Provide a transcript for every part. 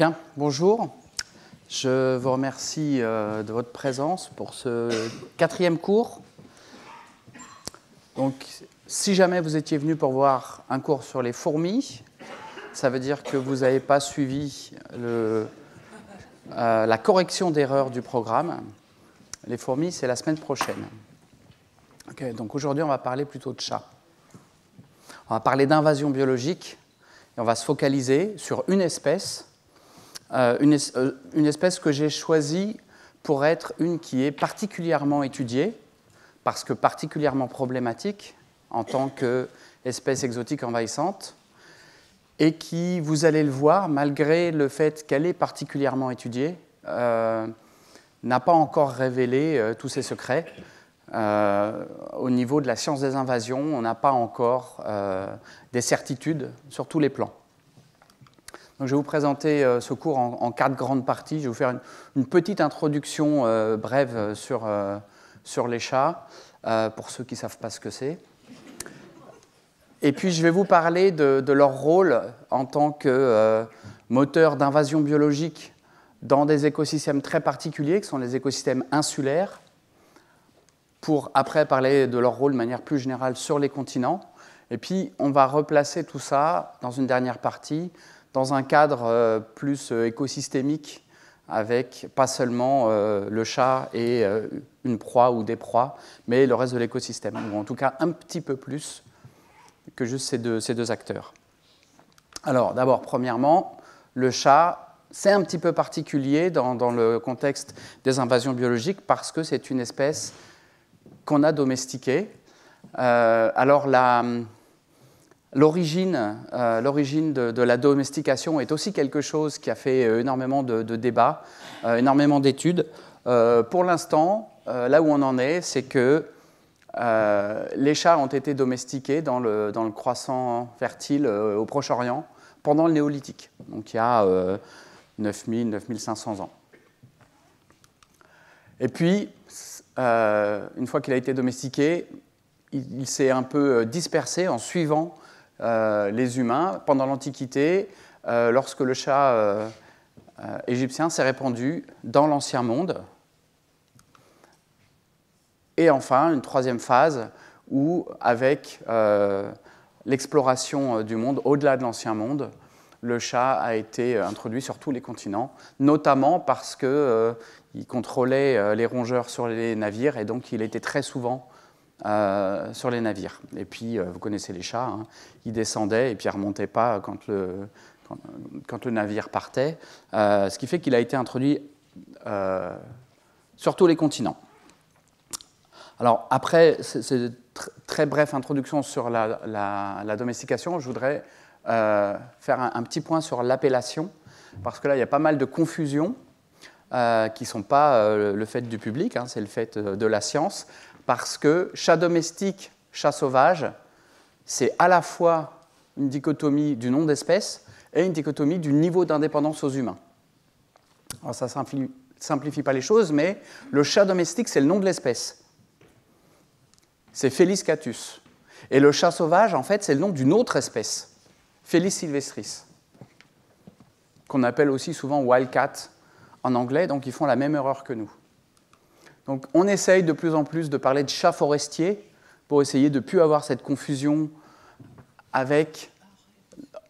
Bien, bonjour. Je vous remercie de votre présence pour ce 4e cours. Donc, si jamais vous étiez venu pour voir un cours sur les fourmis, ça veut dire que vous n'avez pas suivi la correction d'erreurs du programme. Les fourmis, c'est la semaine prochaine. Okay, donc aujourd'hui, on va parler plutôt de chats. On va parler d'invasion biologique et on va se focaliser sur une espèce. Une espèce que j'ai choisie pour être une qui est particulièrement étudiée, parce que particulièrement problématique en tant qu'espèce exotique envahissante, et qui, vous allez le voir, malgré le fait qu'elle est particulièrement étudiée, n'a pas encore révélé tous ses secrets. Au niveau de la science des invasions, on n'a pas encore des certitudes sur tous les plans. Donc, je vais vous présenter ce cours en 4 grandes parties. Je vais vous faire une petite introduction brève sur les chats, pour ceux qui ne savent pas ce que c'est. Et puis, je vais vous parler de leur rôle en tant que moteur d'invasion biologique dans des écosystèmes très particuliers, qui sont les écosystèmes insulaires, pour après parler de leur rôle de manière plus générale sur les continents. Et puis, on va replacer tout ça dans une dernière partie, dans un cadre plus écosystémique, avec pas seulement le chat et une proie ou des proies, mais le reste de l'écosystème, ou en tout cas un petit peu plus que juste ces deux acteurs. Alors, d'abord, premièrement, le chat, c'est un petit peu particulier dans le contexte des invasions biologiques parce que c'est une espèce qu'on a domestiquée. Alors, l'origine de la domestication est aussi quelque chose qui a fait énormément de débats, énormément d'études. Pour l'instant, là où on en est, c'est que les chats ont été domestiqués dans le croissant fertile au Proche-Orient pendant le Néolithique, donc il y a 9500 ans. Et puis, une fois qu'il a été domestiqué, il s'est un peu dispersé en suivant les humains pendant l'Antiquité, lorsque le chat égyptien s'est répandu dans l'Ancien Monde. Et enfin, une 3e phase où, avec l'exploration du monde au-delà de l'Ancien Monde, le chat a été introduit sur tous les continents, notamment parce qu'il contrôlait les rongeurs sur les navires et donc il était très souvent sur les navires. Et puis, vous connaissez les chats, hein, ils descendaient et puis ils ne remontaient pas quand le navire partait, ce qui fait qu'il a été introduit sur tous les continents. Alors, après cette très brève introduction sur la domestication, je voudrais faire un petit point sur l'appellation, parce que là, il y a pas mal de confusions qui ne sont pas le fait du public, hein, c'est le fait de la science, parce que chat domestique, chat sauvage, c'est à la fois une dichotomie du nom d'espèce et une dichotomie du niveau d'indépendance aux humains. Alors ça ne simplifie pas les choses, mais le chat domestique, c'est le nom de l'espèce. C'est Felis catus. Et le chat sauvage, en fait, c'est le nom d'une autre espèce, Felis sylvestris, qu'on appelle aussi souvent wildcat en anglais, donc ils font la même erreur que nous. Donc on essaye de plus en plus de parler de chat forestier pour essayer de ne plus avoir cette confusion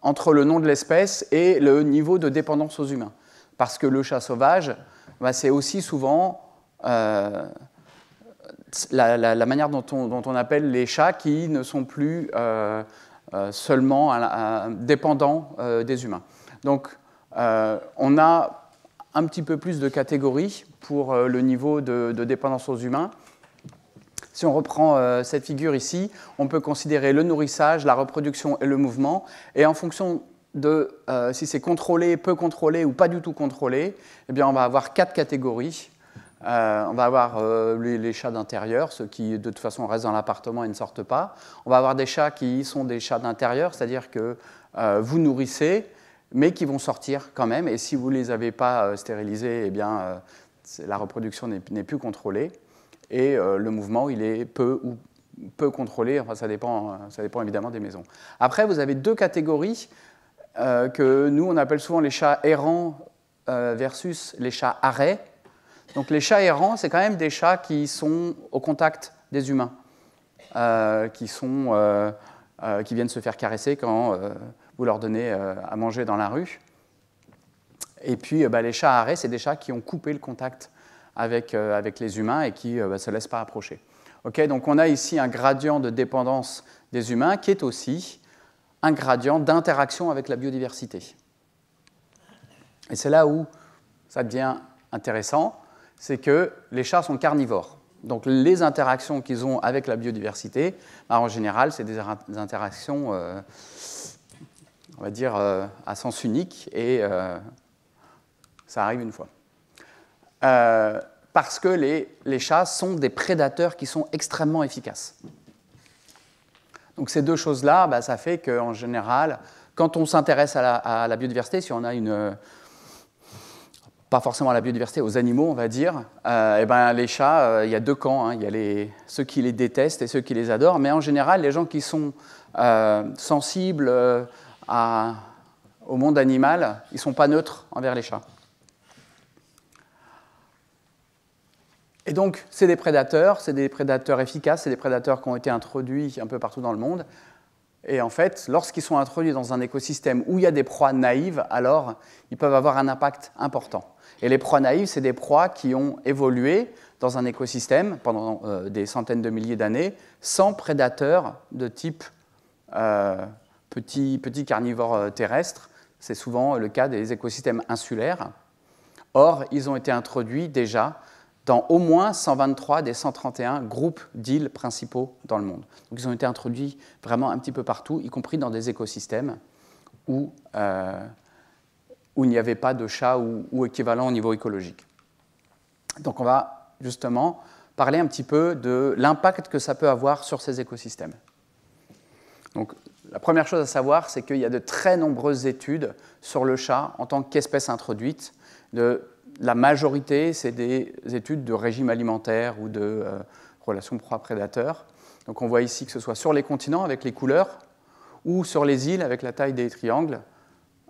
entre le nom de l'espèce et le niveau de dépendance aux humains. Parce que le chat sauvage, c'est aussi souvent la manière dont on appelle les chats qui ne sont plus seulement dépendants des humains. Donc on a un petit peu plus de catégories pour le niveau de dépendance aux humains. Si on reprend cette figure ici, on peut considérer le nourrissage, la reproduction et le mouvement. Et en fonction de si c'est contrôlé, peu contrôlé ou pas du tout contrôlé, eh bien, on va avoir 4 catégories. On va avoir les chats d'intérieur, ceux qui de toute façon restent dans l'appartement et ne sortent pas. On va avoir des chats qui sont des chats d'intérieur, c'est-à-dire que vous nourrissez, mais qui vont sortir quand même. Et si vous ne les avez pas stérilisés, eh bien, la reproduction n'est plus contrôlée. Et le mouvement, il est peu contrôlé. Enfin, ça dépend évidemment des maisons. Après, vous avez 2 catégories que nous, on appelle souvent les chats errants versus les chats arrêts. Donc les chats errants, c'est quand même des chats qui sont au contact des humains, qui viennent se faire caresser quand vous leur donnez à manger dans la rue. Et puis les chats arrêts, c'est des chats qui ont coupé le contact avec les humains et qui ne se laissent pas approcher. Okay, donc on a ici un gradient de dépendance des humains qui est aussi un gradient d'interaction avec la biodiversité. Et c'est là où ça devient intéressant, c'est que les chats sont carnivores. Donc les interactions qu'ils ont avec la biodiversité, en général, c'est des interactions, on va dire, à sens unique, et ça arrive une fois. Parce que les chats sont des prédateurs qui sont extrêmement efficaces. Donc ces deux choses-là, ça fait qu'en général, quand on s'intéresse à la biodiversité, si on a pas forcément à la biodiversité, aux animaux, on va dire, les chats, il y a deux camps, il y a ceux qui les détestent et ceux qui les adorent, mais en général, les gens qui sont sensibles au monde animal, ils ne sont pas neutres envers les chats. Et donc, c'est des prédateurs efficaces, c'est des prédateurs qui ont été introduits un peu partout dans le monde. Et en fait, lorsqu'ils sont introduits dans un écosystème où il y a des proies naïves, alors ils peuvent avoir un impact important. Et les proies naïves, c'est des proies qui ont évolué dans un écosystème pendant des centaines de milliers d'années sans prédateurs de type petits carnivores terrestres. C'est souvent le cas des écosystèmes insulaires. Or, ils ont été introduits déjà dans au moins 123 des 131 groupes d'îles principaux dans le monde. Donc ils ont été introduits vraiment un petit peu partout, y compris dans des écosystèmes où il n'y avait pas de chats ou équivalent au niveau écologique. Donc on va justement parler un petit peu de l'impact que ça peut avoir sur ces écosystèmes. Donc la première chose à savoir, c'est qu'il y a de très nombreuses études sur le chat en tant qu'espèce introduite. La majorité, c'est des études de régime alimentaire ou de relations proie-prédateur. Donc on voit ici que ce soit sur les continents avec les couleurs ou sur les îles avec la taille des triangles.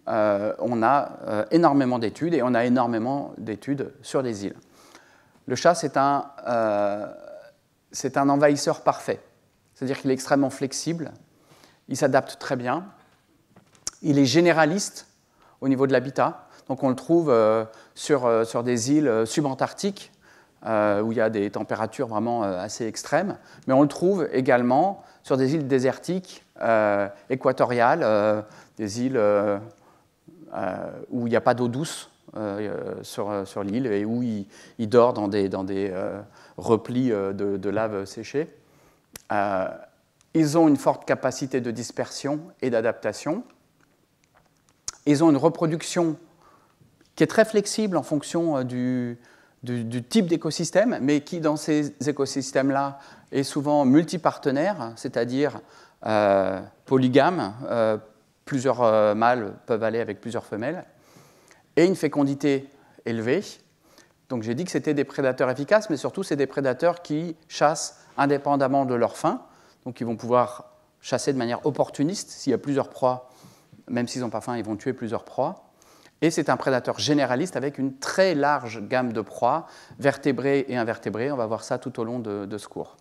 On a énormément d'études et on a énormément d'études sur les îles. Le chat, c'est un envahisseur parfait. C'est-à-dire qu'il est extrêmement flexible, il s'adapte très bien, il est généraliste au niveau de l'habitat. Donc on le trouve sur des îles subantarctiques où il y a des températures vraiment assez extrêmes, mais on le trouve également sur des îles désertiques, équatoriales, des îles où il n'y a pas d'eau douce sur l'île et où il dort dans des replis de lave séchée. Ils ont une forte capacité de dispersion et d'adaptation. Ils ont une reproduction qui est très flexible en fonction du type d'écosystème, mais qui, dans ces écosystèmes-là, est souvent multipartenaire, c'est-à-dire polygame. Plusieurs mâles peuvent aller avec plusieurs femelles, et une fécondité élevée. Donc j'ai dit que c'était des prédateurs efficaces, mais surtout, c'est des prédateurs qui chassent indépendamment de leur faim. Donc ils vont pouvoir chasser de manière opportuniste. S'il y a plusieurs proies, même s'ils n'ont pas faim, ils vont tuer plusieurs proies. Et c'est un prédateur généraliste avec une très large gamme de proies, vertébrées et invertébrées. On va voir ça tout au long de ce cours.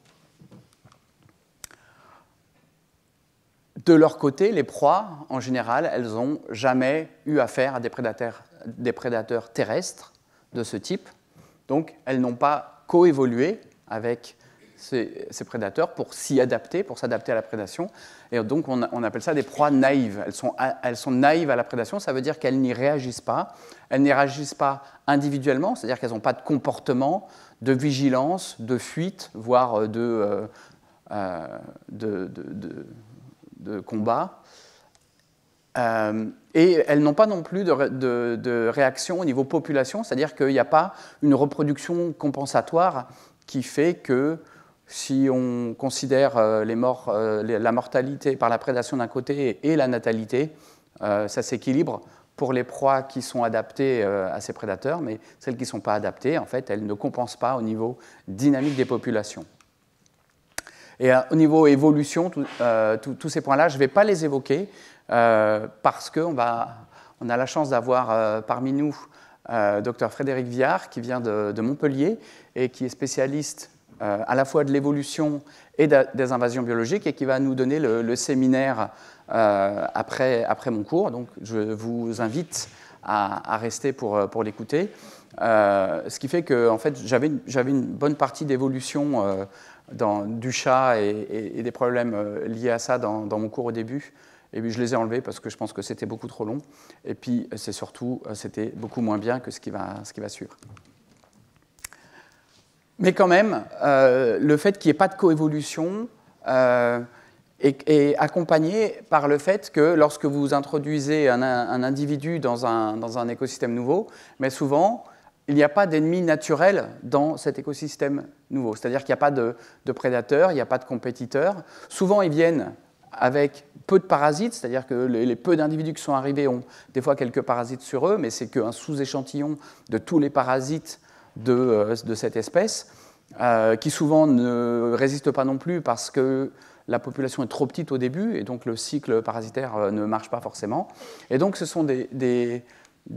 De leur côté, les proies, en général, elles n'ont jamais eu affaire à des prédateurs terrestres de ce type. Donc, elles n'ont pas coévolué avec ces prédateurs pour s'y adapter, pour s'adapter à la prédation. Et donc, on appelle ça des proies naïves. Elles sont naïves à la prédation, ça veut dire qu'elles n'y réagissent pas. Elles n'y réagissent pas individuellement, c'est-à-dire qu'elles n'ont pas de comportement, de vigilance, de fuite, voire de combat. Et elles n'ont pas non plus de réaction au niveau population, c'est-à-dire qu'il n'y a pas une reproduction compensatoire qui fait que si on considère la mortalité par la prédation d'un côté et la natalité, ça s'équilibre pour les proies qui sont adaptées à ces prédateurs, mais celles qui ne sont pas adaptées, en fait, elles ne compensent pas au niveau dynamique des populations. Et au niveau évolution, tous ces points-là, je ne vais pas les évoquer. parce qu'on a la chance d'avoir parmi nous Dr Frédéric Viard, qui vient de Montpellier et qui est spécialiste à la fois de l'évolution et des invasions biologiques et qui va nous donner le séminaire après mon cours. Donc, je vous invite à rester pour l'écouter. Ce qui fait que en fait, j'avais une bonne partie d'évolution du chat et des problèmes liés à ça dans mon cours au début. Et puis je les ai enlevés parce que je pense que c'était beaucoup trop long. Et puis c'est surtout, c'était beaucoup moins bien que ce qui va suivre. Mais quand même, le fait qu'il n'y ait pas de coévolution est accompagné par le fait que lorsque vous introduisez un individu dans un écosystème nouveau, mais souvent, il n'y a pas d'ennemis naturels dans cet écosystème nouveau. C'est-à-dire qu'il n'y a pas de prédateurs, il n'y a pas de compétiteurs. Souvent, ils viennent avec peu de parasites, c'est-à-dire que les peu d'individus qui sont arrivés ont des fois quelques parasites sur eux, mais c'est qu'un sous-échantillon de tous les parasites de cette espèce, qui souvent ne résistent pas non plus parce que la population est trop petite au début, et donc le cycle parasitaire ne marche pas forcément. Et donc ce sont des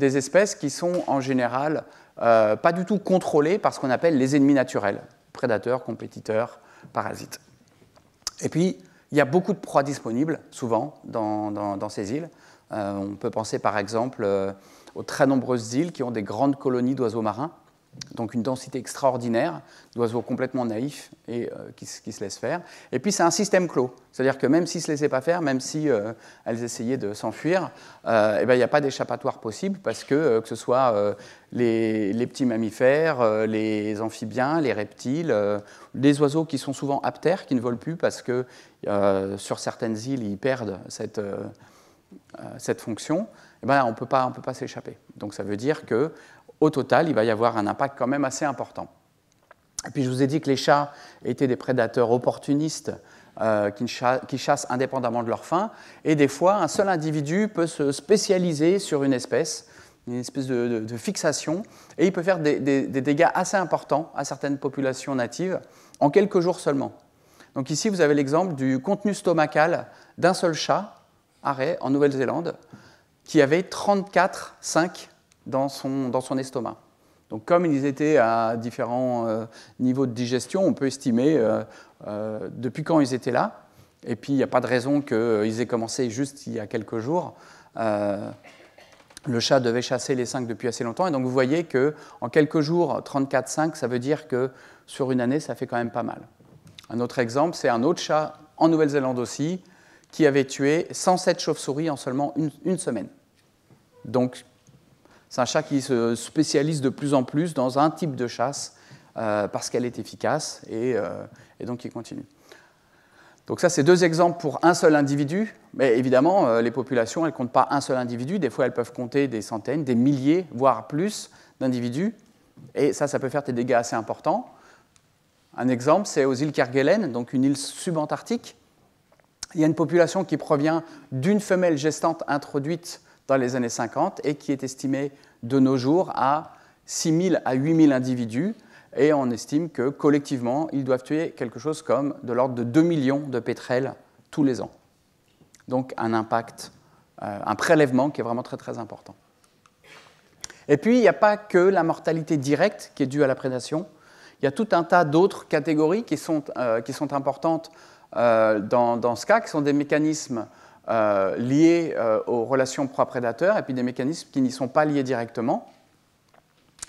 espèces qui sont en général pas du tout contrôlées par ce qu'on appelle les ennemis naturels, prédateurs, compétiteurs, parasites. Et puis, il y a beaucoup de proies disponibles, souvent, dans ces îles. On peut penser, par exemple, aux très nombreuses îles qui ont des grandes colonies d'oiseaux marins, donc une densité extraordinaire d'oiseaux complètement naïfs et qui se laissent faire. Et puis, c'est un système clos. C'est-à-dire que même s'ils ne se laissaient pas faire, même si elles essayaient de s'enfuir, il n'y a pas d'échappatoire possible parce que ce soit les petits mammifères, les amphibiens, les reptiles, les oiseaux qui sont souvent aptères, qui ne volent plus parce que sur certaines îles, ils perdent cette fonction, on ne peut pas s'échapper. Donc ça veut dire qu'au total, il va y avoir un impact quand même assez important. Et puis je vous ai dit que les chats étaient des prédateurs opportunistes qui chassent indépendamment de leur faim, et des fois, un seul individu peut se spécialiser sur une espèce de fixation, et il peut faire des dégâts assez importants à certaines populations natives en quelques jours seulement. Donc ici, vous avez l'exemple du contenu stomacal d'un seul chat, Arrêt, en Nouvelle-Zélande, qui avait 34,5 dans son estomac. Donc comme ils étaient à différents niveaux de digestion, on peut estimer depuis quand ils étaient là. Et puis il n'y a pas de raison qu'ils aient commencé juste il y a quelques jours. Le chat devait chasser les 5 depuis assez longtemps. Et donc vous voyez qu'en quelques jours, 34,5, ça veut dire que sur une année, ça fait quand même pas mal. Un autre exemple, c'est un autre chat en Nouvelle-Zélande aussi, qui avait tué 107 chauves-souris en seulement une semaine. Donc, c'est un chat qui se spécialise de plus en plus dans un type de chasse parce qu'elle est efficace et donc il continue. Donc ça, c'est 2 exemples pour un seul individu. Mais évidemment, les populations, elles ne comptent pas un seul individu. Des fois, elles peuvent compter des centaines, des milliers, voire plus d'individus. Et ça peut faire des dégâts assez importants. Un exemple, c'est aux îles Kerguelen, donc une île subantarctique. Il y a une population qui provient d'une femelle gestante introduite dans les années 50 et qui est estimée de nos jours à 6 000 à 8 000 individus. Et on estime que collectivement, ils doivent tuer quelque chose comme de l'ordre de 2 millions de pétrels tous les ans. Donc un impact, un prélèvement qui est vraiment très très important. Et puis, il n'y a pas que la mortalité directe qui est due à la prédation. Il y a tout un tas d'autres catégories qui sont importantes dans ce cas, qui sont des mécanismes liés aux relations proie-prédateur et puis des mécanismes qui n'y sont pas liés directement.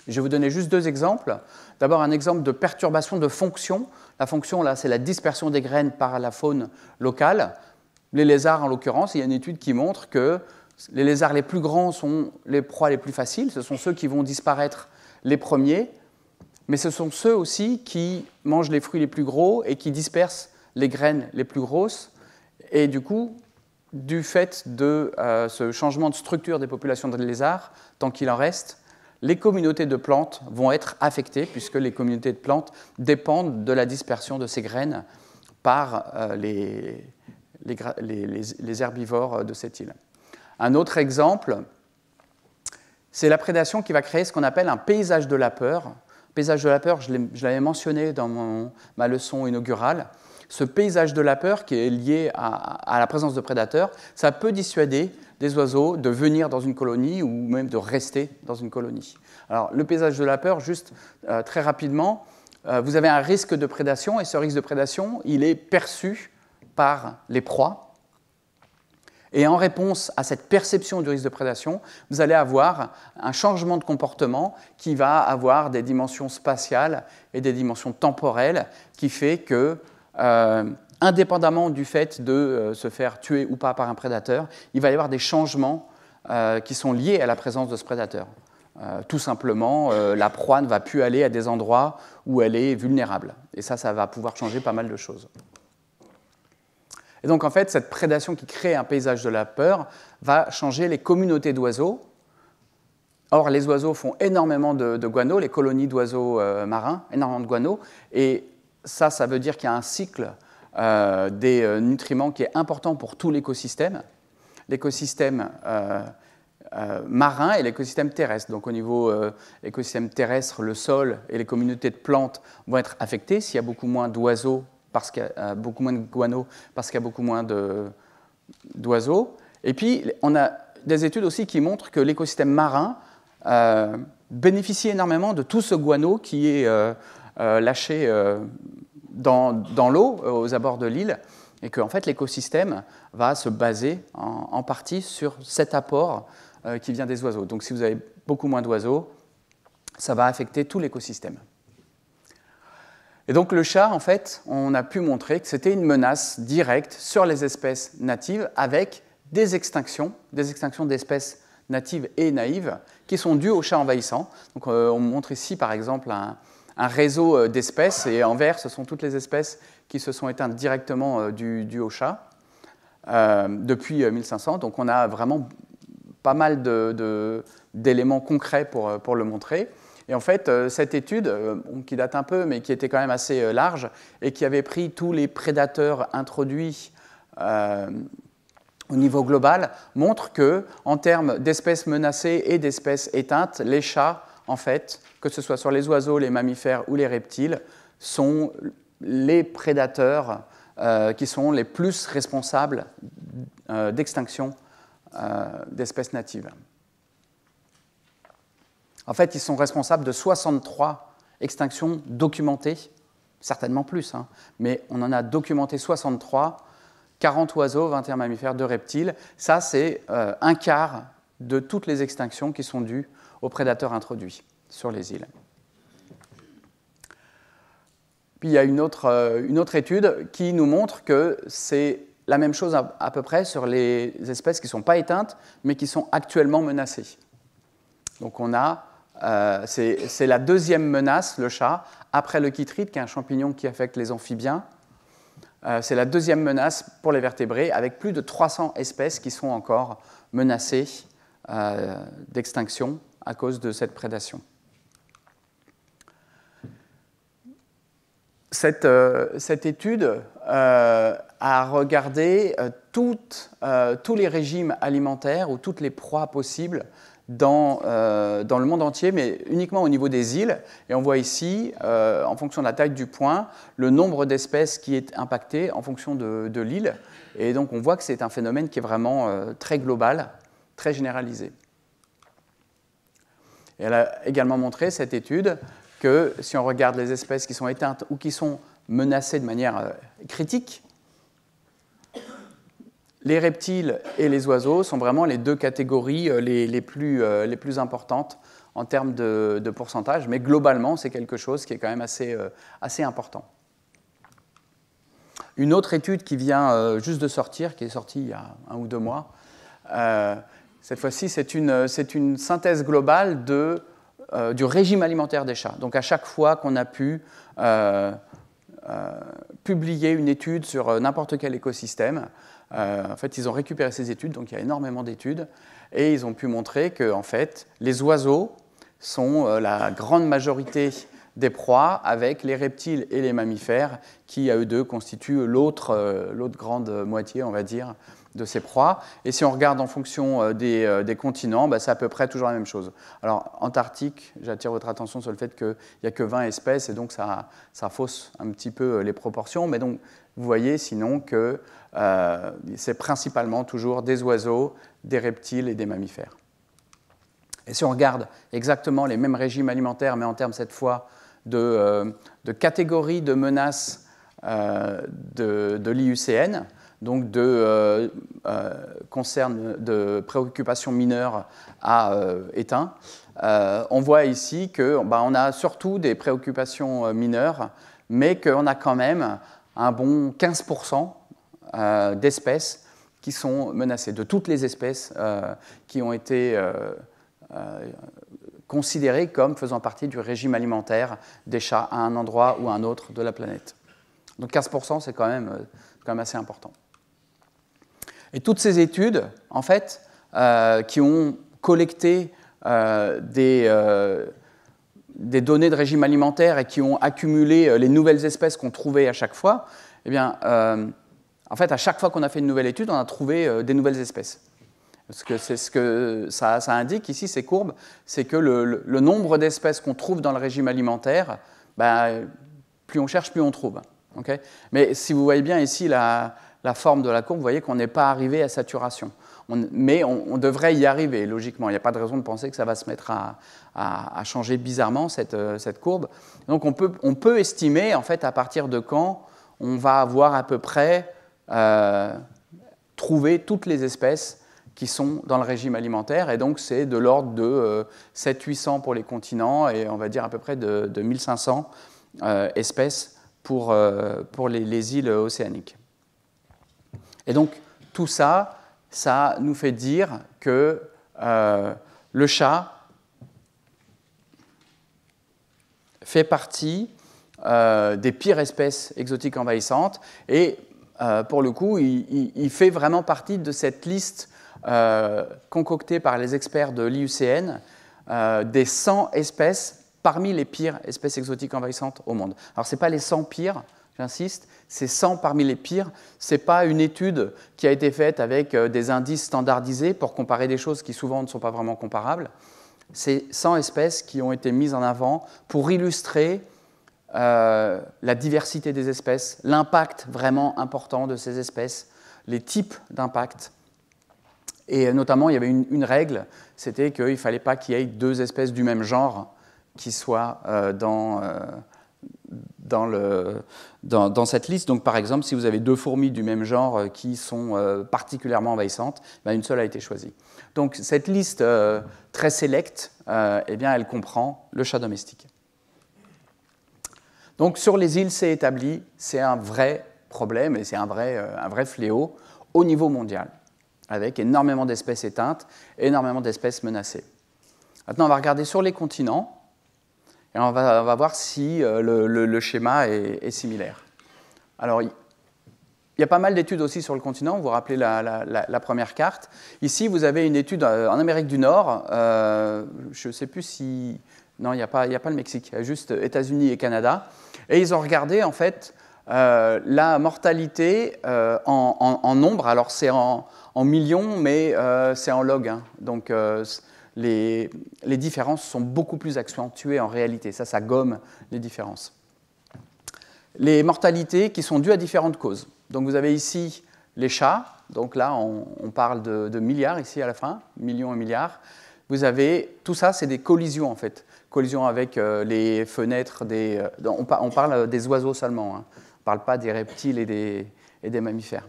Je vais vous donner juste 2 exemples. D'abord, un exemple de perturbation de fonction. La fonction, là, c'est la dispersion des graines par la faune locale. Les lézards, en l'occurrence, il y a une étude qui montre que les lézards les plus grands sont les proies les plus faciles. Ce sont ceux qui vont disparaître les premiers, mais ce sont ceux aussi qui mangent les fruits les plus gros et qui dispersent les graines les plus grosses. Et du coup, du fait de ce changement de structure des populations de lézards, tant qu'il en reste, les communautés de plantes vont être affectées, puisque les communautés de plantes dépendent de la dispersion de ces graines par les herbivores de cette île. Un autre exemple, c'est la prédation qui va créer ce qu'on appelle un paysage de la peur. Paysage de la peur, je l'avais mentionné dans ma leçon inaugurale. ce paysage de la peur qui est lié à la présence de prédateurs, ça peut dissuader des oiseaux de venir dans une colonie ou même de rester dans une colonie. Alors, le paysage de la peur, juste très rapidement, vous avez un risque de prédation, et ce risque de prédation, il est perçu par les proies. Et en réponse à cette perception du risque de prédation, vous allez avoir un changement de comportement qui va avoir des dimensions spatiales et des dimensions temporelles, qui fait que, indépendamment du fait de se faire tuer ou pas par un prédateur, il va y avoir des changements qui sont liés à la présence de ce prédateur. Tout simplement, la proie ne va plus aller à des endroits où elle est vulnérable. Et ça va pouvoir changer pas mal de choses. Et donc, en fait, cette prédation qui crée un paysage de la peur va changer les communautés d'oiseaux. Or, les oiseaux font énormément de guano, les colonies d'oiseaux marins, énormément de guano. Et ça veut dire qu'il y a un cycle des nutriments qui est important pour tout l'écosystème. L'écosystème marin et l'écosystème terrestre. Donc, au niveau écosystème terrestre, le sol et les communautés de plantes vont être affectés s'il y a beaucoup moins d'oiseaux, parce qu'il y a beaucoup moins de guano, parce qu'il y a beaucoup moins d'oiseaux. Et puis, on a des études aussi qui montrent que l'écosystème marin bénéficie énormément de tout ce guano qui est lâché dans l'eau, aux abords de l'île, et qu'en fait, l'écosystème va se baser en partie sur cet apport qui vient des oiseaux. Donc, si vous avez beaucoup moins d'oiseaux, ça va affecter tout l'écosystème. Et donc le chat, en fait, on a pu montrer que c'était une menace directe sur les espèces natives avec des extinctions d'espèces natives et naïves qui sont dues au chat envahissant. Donc on montre ici par exemple un réseau d'espèces, et en vert ce sont toutes les espèces qui se sont éteintes directement dues au chat depuis 1500. Donc on a vraiment pas mal d'éléments concrets pour le montrer. Et en fait, cette étude, qui date un peu, mais qui était quand même assez large, et qui avait pris tous les prédateurs introduits au niveau global, montre qu'en termes d'espèces menacées et d'espèces éteintes, les chats, en fait, que ce soit sur les oiseaux, les mammifères ou les reptiles, sont les prédateurs qui sont les plus responsables d'extinction d'espèces natives. En fait, ils sont responsables de 63 extinctions documentées, certainement plus, hein, mais on en a documenté 63, 40 oiseaux, 21 mammifères, 2 reptiles. Ça, c'est un quart de toutes les extinctions qui sont dues aux prédateurs introduits sur les îles. Puis il y a une autre étude qui nous montre que c'est la même chose à peu près sur les espèces qui ne sont pas éteintes, mais qui sont actuellement menacées. Donc on a c'est la deuxième menace, le chat, après le chytride, qui est un champignon qui affecte les amphibiens. C'est la deuxième menace pour les vertébrés, avec plus de 300 espèces qui sont encore menacées d'extinction à cause de cette prédation. Cette étude a regardé tous les régimes alimentaires ou toutes les proies possibles dans le monde entier, mais uniquement au niveau des îles. Et on voit ici, en fonction de la taille du point, le nombre d'espèces qui est impacté en fonction de l'île. Et donc on voit que c'est un phénomène qui est vraiment très global, très généralisé. Et elle a également montré, cette étude, que si on regarde les espèces qui sont éteintes ou qui sont menacées de manière critique, les reptiles et les oiseaux sont vraiment les deux catégories les plus importantes en termes de pourcentage, mais globalement, c'est quelque chose qui est quand même assez important. Une autre étude qui vient juste de sortir, qui est sortie il y a 1 ou 2 mois, cette fois-ci, c'est une synthèse globale du régime alimentaire des chats. Donc à chaque fois qu'on a pu publier une étude sur n'importe quel écosystème, en fait, ils ont récupéré ces études, donc il y a énormément d'études, et ils ont pu montrer que en fait, les oiseaux sont la grande majorité des proies, avec les reptiles et les mammifères qui, à eux deux, constituent l'autre grande moitié, on va dire, de ces proies. Et si on regarde en fonction des continents, c'est à peu près toujours la même chose. Alors, Antarctique, j'attire votre attention sur le fait qu'il n'y a que 20 espèces, et donc ça fausse un petit peu les proportions. Mais donc, vous voyez sinon que c'est principalement toujours des oiseaux, des reptiles et des mammifères. Et si on regarde exactement les mêmes régimes alimentaires, mais en termes cette fois de catégories de menaces de l'IUCN, donc concerne de préoccupations mineures à éteints, on voit ici qu'on a surtout des préoccupations mineures, mais qu'on a quand même un bon 15% d'espèces qui sont menacées, de toutes les espèces qui ont été considérées comme faisant partie du régime alimentaire des chats à un endroit ou à un autre de la planète. Donc 15%, c'est quand même assez important. Et toutes ces études, en fait, qui ont collecté des données de régime alimentaire et qui ont accumulé les nouvelles espèces qu'on trouvait à chaque fois, eh bien, en fait, à chaque fois qu'on a fait une nouvelle étude, on a trouvé des nouvelles espèces. Parce que c'est ce que ça indique ici, ces courbes, c'est que le nombre d'espèces qu'on trouve dans le régime alimentaire, plus on cherche, plus on trouve. Okay. Mais si vous voyez bien ici la forme de la courbe, vous voyez qu'on n'est pas arrivé à saturation. Mais on devrait y arriver, logiquement. Il n'y a pas de raison de penser que ça va se mettre à changer bizarrement, cette courbe. Donc on peut estimer, en fait, à partir de quand on va avoir à peu près trouvé toutes les espèces qui sont dans le régime alimentaire. Et donc c'est de l'ordre de 700-800 pour les continents et on va dire à peu près de 1500 espèces pour les îles océaniques. Et donc, tout ça, ça nous fait dire que le chat fait partie des pires espèces exotiques envahissantes et pour le coup, il fait vraiment partie de cette liste concoctée par les experts de l'IUCN des 100 espèces parmi les pires espèces exotiques envahissantes au monde. Alors, ce n'est pas les 100 pires, j'insiste, c'est 100 parmi les pires. Ce n'est pas une étude qui a été faite avec des indices standardisés pour comparer des choses qui souvent ne sont pas vraiment comparables. C'est 100 espèces qui ont été mises en avant pour illustrer la diversité des espèces, l'impact vraiment important de ces espèces, les types d'impact. Et notamment, il y avait une règle, c'était qu'il ne fallait pas qu'il y ait 2 espèces du même genre qui soient dans cette liste. Donc, par exemple, si vous avez 2 fourmis du même genre qui sont particulièrement envahissantes, une seule a été choisie. Donc, cette liste très sélecte, eh bien, elle comprend le chat domestique. Donc, sur les îles, c'est établi, c'est un vrai problème et c'est un vrai fléau au niveau mondial, avec énormément d'espèces éteintes, énormément d'espèces menacées. Maintenant, on va regarder sur les continents. Et on va voir si le schéma est similaire. Alors, il y a pas mal d'études aussi sur le continent. Vous vous rappelez la première carte. Ici, vous avez une étude en Amérique du Nord. Je ne sais plus si... Non, il n'y a pas le Mexique. Il y a juste États-Unis et Canada. Et ils ont regardé, en fait, la mortalité en nombre. Alors, c'est en millions, mais c'est en log. Hein. Donc... Les différences sont beaucoup plus accentuées en réalité. Ça gomme les différences. Les mortalités qui sont dues à différentes causes. Donc vous avez ici les chats. Donc là, on parle de milliards ici à la fin, millions et milliards. Vous avez, tout ça, c'est des collisions en fait. Collisions avec les fenêtres on parle des oiseaux seulement. Hein. On ne parle pas des reptiles et des mammifères.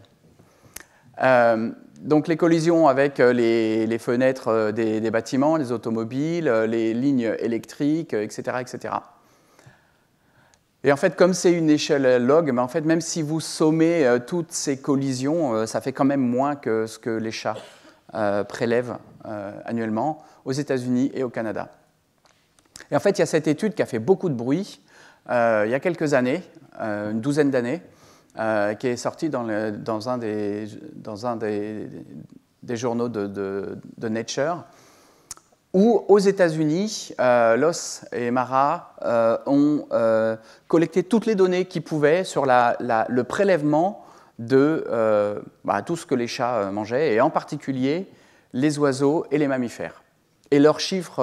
Donc les collisions avec les fenêtres des bâtiments, les automobiles, les lignes électriques, etc., etc. Et en fait, comme c'est une échelle log, en fait, même si vous sommez toutes ces collisions, ça fait quand même moins que ce que les chats prélèvent annuellement aux États-Unis et au Canada. Et en fait, il y a cette étude qui a fait beaucoup de bruit il y a quelques années, une douzaine d'années, qui est sorti dans un des journaux de Nature, où aux États-Unis, Loss et Mara ont collecté toutes les données qu'ils pouvaient sur le prélèvement de tout ce que les chats mangeaient, et en particulier les oiseaux et les mammifères. Et leur chiffre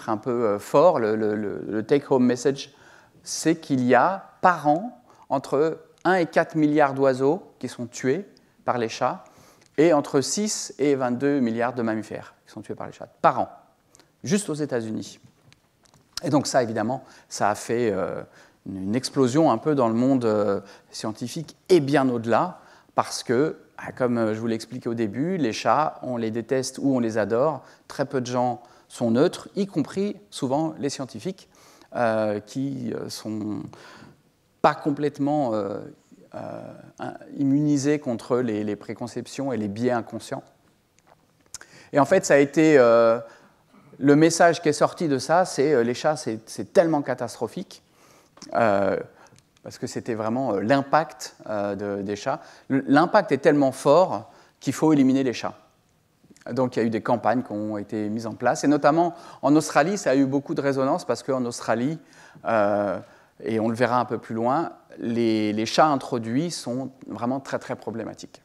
un peu fort, le take-home message, c'est qu'il y a par an entre 1 et 4 milliards d'oiseaux qui sont tués par les chats et entre 6 et 22 milliards de mammifères qui sont tués par les chats par an, juste aux États-Unis. Et donc ça, évidemment, ça a fait une explosion un peu dans le monde scientifique et bien au-delà, parce que, comme je vous l'ai expliqué au début, les chats, on les déteste ou on les adore. Très peu de gens sont neutres, y compris souvent les scientifiques, qui ne sont pas complètement immunisés contre les préconceptions et les biais inconscients. Et en fait, ça a été... le message qui est sorti de ça, c'est les chats, c'est tellement catastrophique, parce que c'était vraiment l'impact des chats. L'impact est tellement fort qu'il faut éliminer les chats. Donc il y a eu des campagnes qui ont été mises en place, et notamment en Australie, ça a eu beaucoup de résonance, parce qu'en Australie, et on le verra un peu plus loin, les chats introduits sont vraiment très très problématiques.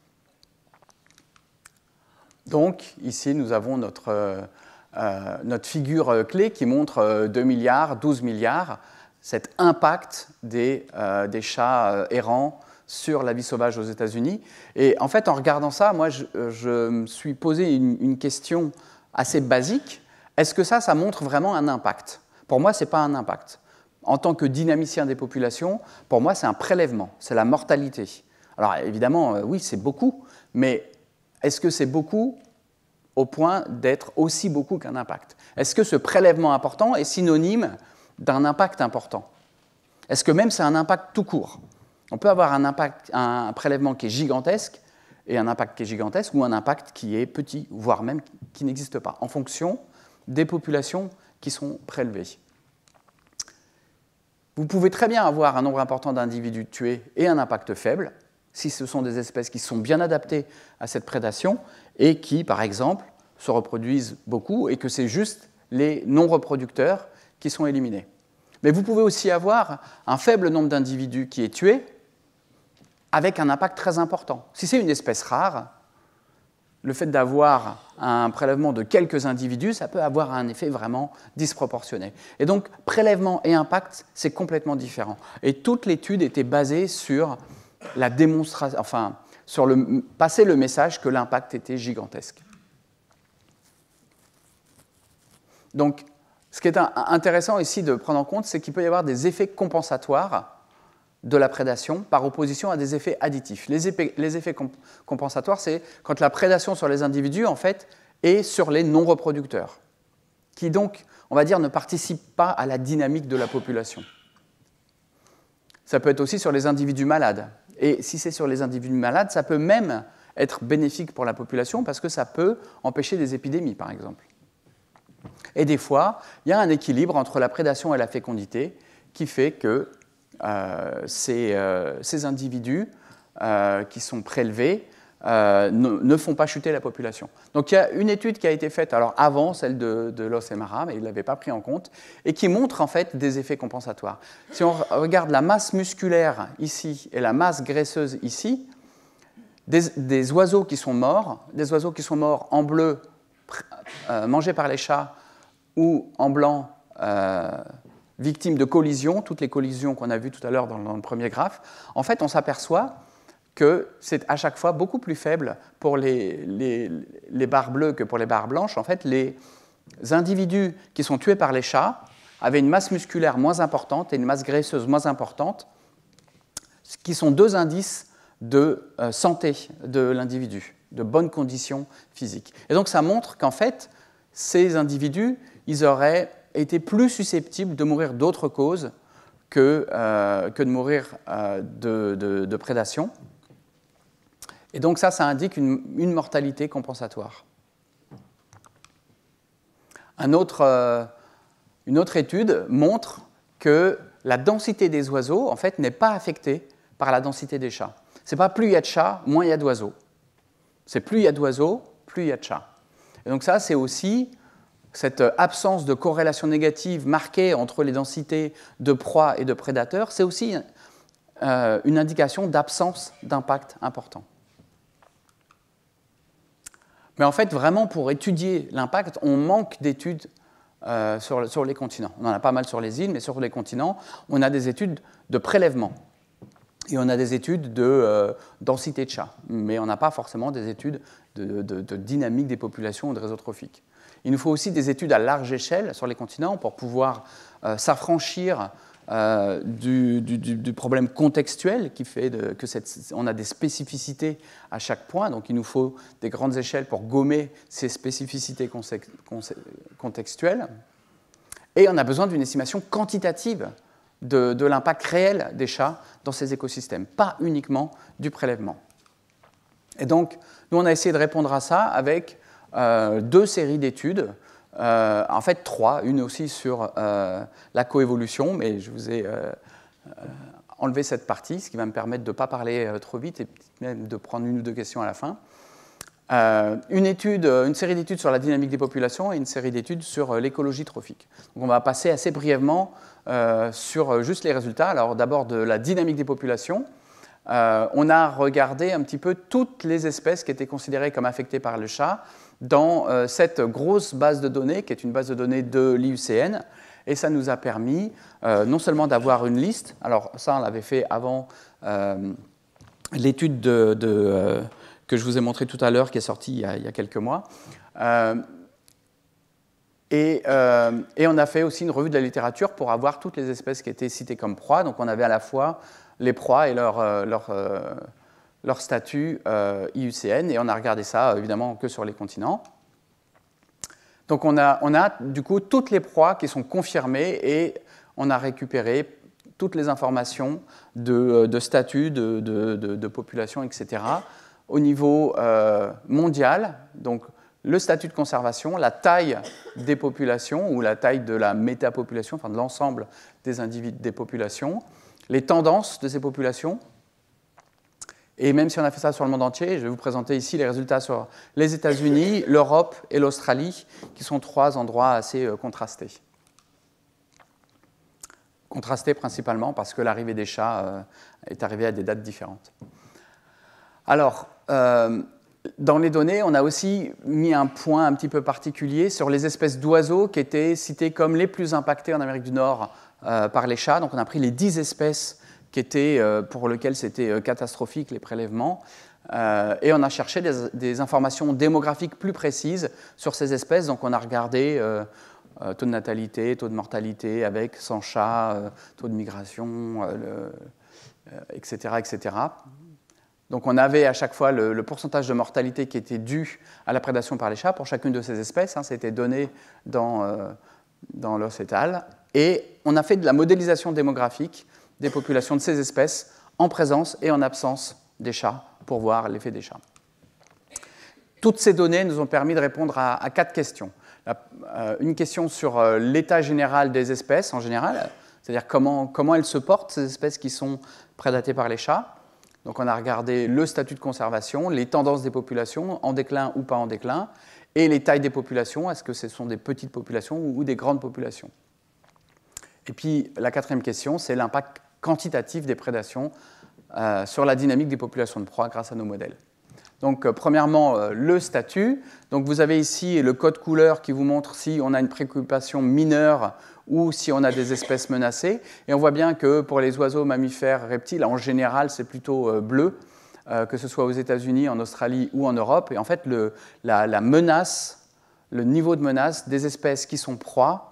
Donc ici, nous avons notre figure clé qui montre 2 milliards, 12 milliards, cet impact des chats errants sur la vie sauvage aux États-Unis. Et en fait, en regardant ça, moi, je me suis posé une question assez basique. Est-ce que ça montre vraiment un impact? Pour moi, ce n'est pas un impact. En tant que dynamicien des populations, pour moi, c'est un prélèvement, c'est la mortalité. Alors évidemment, oui, c'est beaucoup, mais est-ce que c'est beaucoup au point d'être aussi beaucoup qu'un impact? Est-ce que ce prélèvement important est synonyme d'un impact important? Est-ce que même c'est un impact tout court? On peut avoir un prélèvement qui est gigantesque et un impact qui est gigantesque, ou un impact qui est petit, voire même qui n'existe pas, en fonction des populations qui sont prélevées. Vous pouvez très bien avoir un nombre important d'individus tués et un impact faible, si ce sont des espèces qui sont bien adaptées à cette prédation et qui, par exemple, se reproduisent beaucoup, et que c'est juste les non-reproducteurs qui sont éliminés. Mais vous pouvez aussi avoir un faible nombre d'individus qui est tué avec un impact très important. Si c'est une espèce rare, le fait d'avoir un prélèvement de quelques individus, ça peut avoir un effet vraiment disproportionné. Et donc, prélèvement et impact, c'est complètement différent. Et toute l'étude était basée sur la démonstration, enfin, sur passer le message que l'impact était gigantesque. Donc, ce qui est intéressant ici de prendre en compte, c'est qu'il peut y avoir des effets compensatoires de la prédation par opposition à des effets additifs. Les effets compensatoires, c'est quand la prédation sur les individus, en fait, est sur les non-reproducteurs, qui donc, on va dire, ne participent pas à la dynamique de la population. Ça peut être aussi sur les individus malades. Et si c'est sur les individus malades, ça peut même être bénéfique pour la population, parce que ça peut empêcher des épidémies, par exemple. Et des fois, il y a un équilibre entre la prédation et la fécondité qui fait que ces individus qui sont prélevés ne font pas chuter la population. Donc il y a une étude qui a été faite alors avant celle de Los Emara, mais il ne l'avait pas pris en compte, et qui montre en fait des effets compensatoires. Si on regarde la masse musculaire ici et la masse graisseuse ici, des oiseaux qui sont morts en bleu mangés par les chats, ou en blanc victimes de collisions, toutes les collisions qu'on a vues tout à l'heure dans le premier graphe, en fait on s'aperçoit que c'est à chaque fois beaucoup plus faible pour les barres bleues que pour les barres blanches. En fait, les individus qui sont tués par les chats avaient une masse musculaire moins importante et une masse graisseuse moins importante, ce qui sont deux indices de santé de l'individu, de bonnes conditions physiques. Et donc ça montre qu'en fait, ces individus, ils auraient été plus susceptibles de mourir d'autres causes que de mourir de prédation. Et donc ça indique une mortalité compensatoire. Une autre étude montre que la densité des oiseaux, en fait, n'est pas affectée par la densité des chats. Ce n'est pas plus il y a de chats, moins il y a d'oiseaux. C'est plus il y a d'oiseaux, plus il y a de chats. Et donc ça, c'est aussi cette absence de corrélation négative marquée entre les densités de proies et de prédateurs, c'est aussi une indication d'absence d'impact important. Mais en fait, vraiment, pour étudier l'impact, on manque d'études sur les continents. On en a pas mal sur les îles, mais sur les continents, on a des études de prélèvement. Et on a des études de densité de chats, mais on n'a pas forcément des études de dynamique des populations ou de réseaux trophiques. Il nous faut aussi des études à large échelle sur les continents pour pouvoir s'affranchir du problème contextuel qui fait qu'on a des spécificités à chaque point. Donc il nous faut des grandes échelles pour gommer ces spécificités contextuelles. Et on a besoin d'une estimation quantitative de l'impact réel des chats dans ces écosystèmes, pas uniquement du prélèvement. Et donc, nous, on a essayé de répondre à ça avec 2 séries d'études, en fait 3, une aussi sur la coévolution, mais je vous ai enlevé cette partie, ce qui va me permettre de ne pas parler trop vite et même de prendre 1 ou 2 questions à la fin. Une série d'études sur la dynamique des populations et une série d'études sur l'écologie trophique. Donc on va passer assez brièvement sur juste les résultats. Alors d'abord de la dynamique des populations. On a regardé un petit peu toutes les espèces qui étaient considérées comme affectées par le chat dans cette grosse base de données, qui est une base de données de l'IUCN. Et ça nous a permis non seulement d'avoir une liste, alors ça on l'avait fait avant l'étude que je vous ai montré tout à l'heure, qui est sortie il y a quelques mois. Et on a fait aussi une revue de la littérature pour avoir toutes les espèces qui étaient citées comme proies. Donc on avait à la fois les proies et leur statut IUCN, et on a regardé ça évidemment que sur les continents. Donc on a du coup toutes les proies qui sont confirmées, et on a récupéré toutes les informations de statut, de population, etc., au niveau mondial, donc le statut de conservation, la taille des populations ou la taille de la métapopulation, enfin de l'ensemble des individus des populations, les tendances de ces populations. Et même si on a fait ça sur le monde entier, je vais vous présenter ici les résultats sur les États-Unis, l'Europe et l'Australie, qui sont 3 endroits assez contrastés. Contrastés principalement parce que l'arrivée des chats est arrivée à des dates différentes. Alors, dans les données, on a aussi mis un point un petit peu particulier sur les espèces d'oiseaux qui étaient citées comme les plus impactées en Amérique du Nord par les chats. Donc on a pris les 10 espèces qui étaient, pour lesquelles c'était catastrophique, les prélèvements, et on a cherché des informations démographiques plus précises sur ces espèces. Donc on a regardé taux de natalité, taux de mortalité avec, sans chat, taux de migration, etc., etc. Donc on avait à chaque fois le pourcentage de mortalité qui était dû à la prédation par les chats pour chacune de ces espèces. C'était donné dans l'os étal. Et on a fait de la modélisation démographique des populations de ces espèces en présence et en absence des chats pour voir l'effet des chats. Toutes ces données nous ont permis de répondre à 4 questions. Une question sur l'état général des espèces en général, c'est-à-dire comment elles se portent, ces espèces qui sont prédatées par les chats. Donc on a regardé le statut de conservation, les tendances des populations, en déclin ou pas en déclin, et les tailles des populations, est-ce que ce sont des petites populations ou des grandes populations. Et puis la 4e question, c'est l'impact quantitatif des prédations sur la dynamique des populations de proies grâce à nos modèles. Donc premièrement, le statut. Donc vous avez ici le code couleur qui vous montre si on a une préoccupation mineure ou si on a des espèces menacées. Et on voit bien que pour les oiseaux, mammifères, reptiles, en général, c'est plutôt bleu, que ce soit aux États-Unis, en Australie ou en Europe. Et en fait, la menace, le niveau de menace des espèces qui sont proies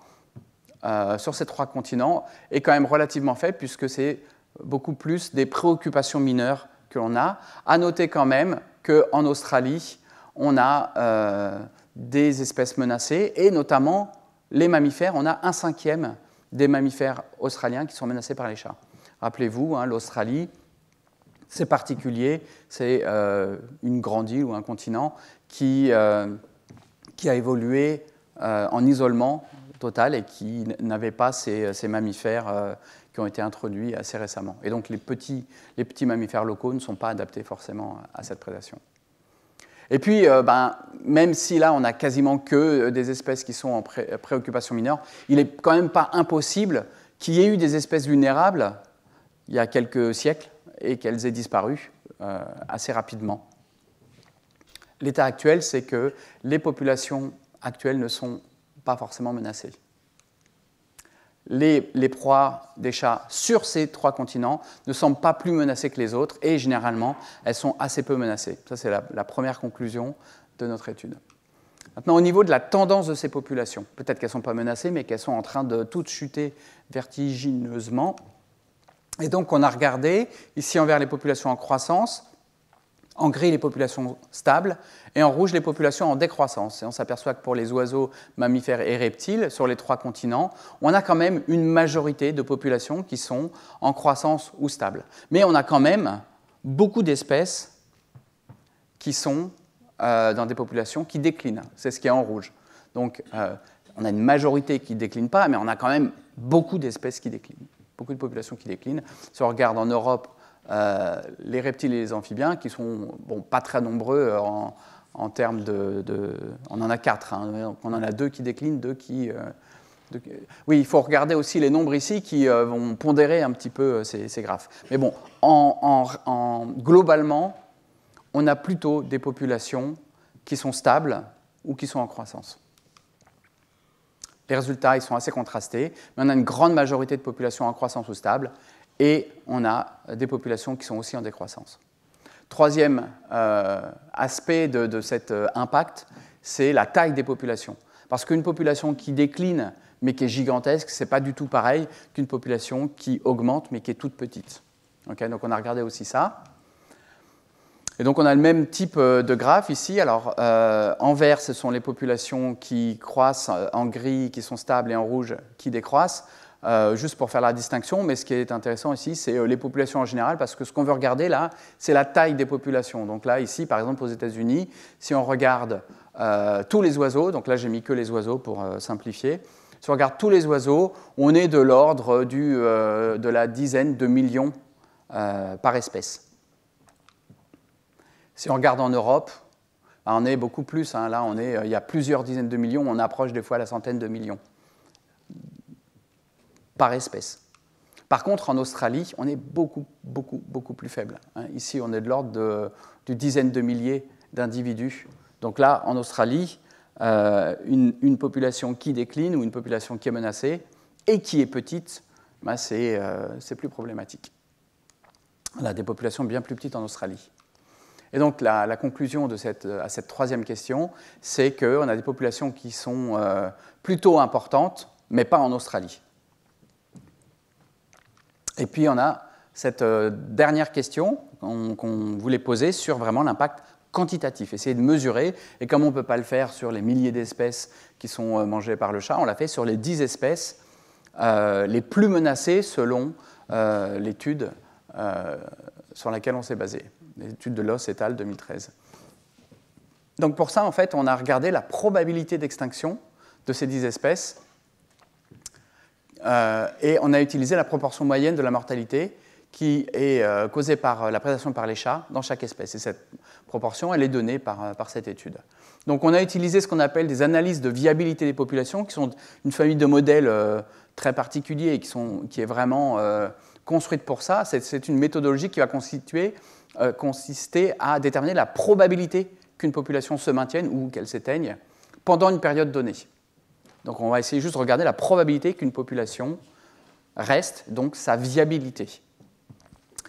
sur ces 3 continents est quand même relativement faible, puisque c'est beaucoup plus des préoccupations mineures que l'on a. À noter quand même qu'en Australie, on a des espèces menacées, et notamment les mammifères. On a 1/5 des mammifères australiens qui sont menacés par les chats. Rappelez-vous, l'Australie, c'est particulier, c'est une grande île ou un continent qui a évolué en isolement total et qui n'avait pas ces mammifères qui ont été introduits assez récemment. Et donc les petits mammifères locaux ne sont pas adaptés forcément à cette prédation. Et puis, même si là, on n'a quasiment que des espèces qui sont en préoccupation mineure, il n'est quand même pas impossible qu'il y ait eu des espèces vulnérables il y a quelques siècles et qu'elles aient disparu assez rapidement. L'état actuel, c'est que les populations actuelles ne sont pas forcément menacées. les proies des chats sur ces 3 continents ne semblent pas plus menacées que les autres, et généralement, elles sont assez peu menacées. Ça, c'est la première conclusion de notre étude. Maintenant, au niveau de la tendance de ces populations, peut-être qu'elles ne sont pas menacées, mais qu'elles sont en train de toutes chuter vertigineusement. Et donc, on a regardé, ici, envers les populations en croissance, en gris, les populations stables, et en rouge, les populations en décroissance. Et on s'aperçoit que pour les oiseaux, mammifères et reptiles, sur les 3 continents, on a quand même une majorité de populations qui sont en croissance ou stables. Mais on a quand même beaucoup d'espèces qui sont dans des populations qui déclinent. C'est ce qui est en rouge. Donc, on a une majorité qui ne décline pas, mais on a quand même beaucoup d'espèces qui déclinent, beaucoup de populations qui déclinent. Si on regarde en Europe, les reptiles et les amphibiens, qui sont pas très nombreux en termes de... On en a 4, hein, on en a 2 qui déclinent, 2 qui... Oui, il faut regarder aussi les nombres ici qui vont pondérer un petit peu ces graphes. Mais bon, globalement, on a plutôt des populations qui sont stables ou qui sont en croissance. Les résultats, ils sont assez contrastés, mais on a une grande majorité de populations en croissance ou stable, et on a des populations qui sont aussi en décroissance. Troisième aspect de cet impact, c'est la taille des populations. Parce qu'une population qui décline, mais qui est gigantesque, ce n'est pas du tout pareil qu'une population qui augmente, mais qui est toute petite. Okay, donc on a regardé aussi ça. Et donc on a le même type de graphe ici. Alors en vert, ce sont les populations qui croissent, en gris qui sont stables et en rouge qui décroissent, juste pour faire la distinction. Mais ce qui est intéressant ici, c'est les populations en général, parce que ce qu'on veut regarder là, c'est la taille des populations. Donc là, ici, par exemple, aux États-Unis, si on regarde tous les oiseaux, donc là j'ai mis que les oiseaux pour simplifier, si on regarde tous les oiseaux, on est de l'ordre de la dizaine de millions par espèce. Si on regarde en Europe, on est beaucoup plus. Hein, là, il y a plusieurs dizaines de millions, on approche des fois la centaine de millions par espèce. Par contre, en Australie, on est beaucoup plus faible. Hein. Ici, on est de l'ordre de dizaines de milliers d'individus. Donc là, en Australie, une population qui décline ou une population qui est menacée et qui est petite, c'est plus problématique. On a des populations bien plus petites en Australie. Et donc la conclusion à cette troisième question, c'est qu'on a des populations qui sont plutôt importantes, mais pas en Australie. Et puis on a cette dernière question qu'on voulait poser sur vraiment l'impact quantitatif, essayer de mesurer, et comme on ne peut pas le faire sur les milliers d'espèces qui sont mangées par le chat, on l'a fait sur les 10 espèces les plus menacées selon l'étude sur laquelle on s'est basé. L'étude de Loss et al. 2013. Donc pour ça, en fait, on a regardé la probabilité d'extinction de ces 10 espèces et on a utilisé la proportion moyenne de la mortalité qui est causée par la prédation par les chats dans chaque espèce. Et cette proportion, elle est donnée par cette étude. Donc on a utilisé ce qu'on appelle des analyses de viabilité des populations, qui sont une famille de modèles très particuliers et qui est vraiment construite pour ça. C'est une méthodologie qui va consister à déterminer la probabilité qu'une population se maintienne ou qu'elle s'éteigne pendant une période donnée. Donc on va essayer juste de regarder la probabilité qu'une population reste, donc sa viabilité.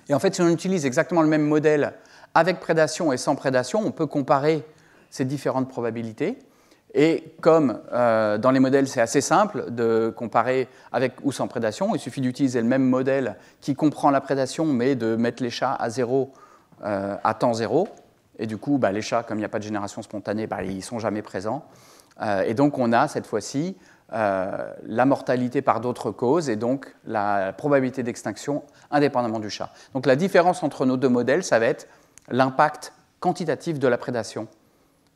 Et en fait, si on utilise exactement le même modèle avec prédation et sans prédation, on peut comparer ces différentes probabilités. Et comme dans les modèles, c'est assez simple de comparer avec ou sans prédation, il suffit d'utiliser le même modèle qui comprend la prédation, mais de mettre les chats à 0 à temps 0. Et du coup, les chats, comme il n'y a pas de génération spontanée, ils ne sont jamais présents. Et donc, on a cette fois-ci la mortalité par d'autres causes et donc la probabilité d'extinction indépendamment du chat. Donc, la différence entre nos deux modèles, ça va être l'impact quantitatif de la prédation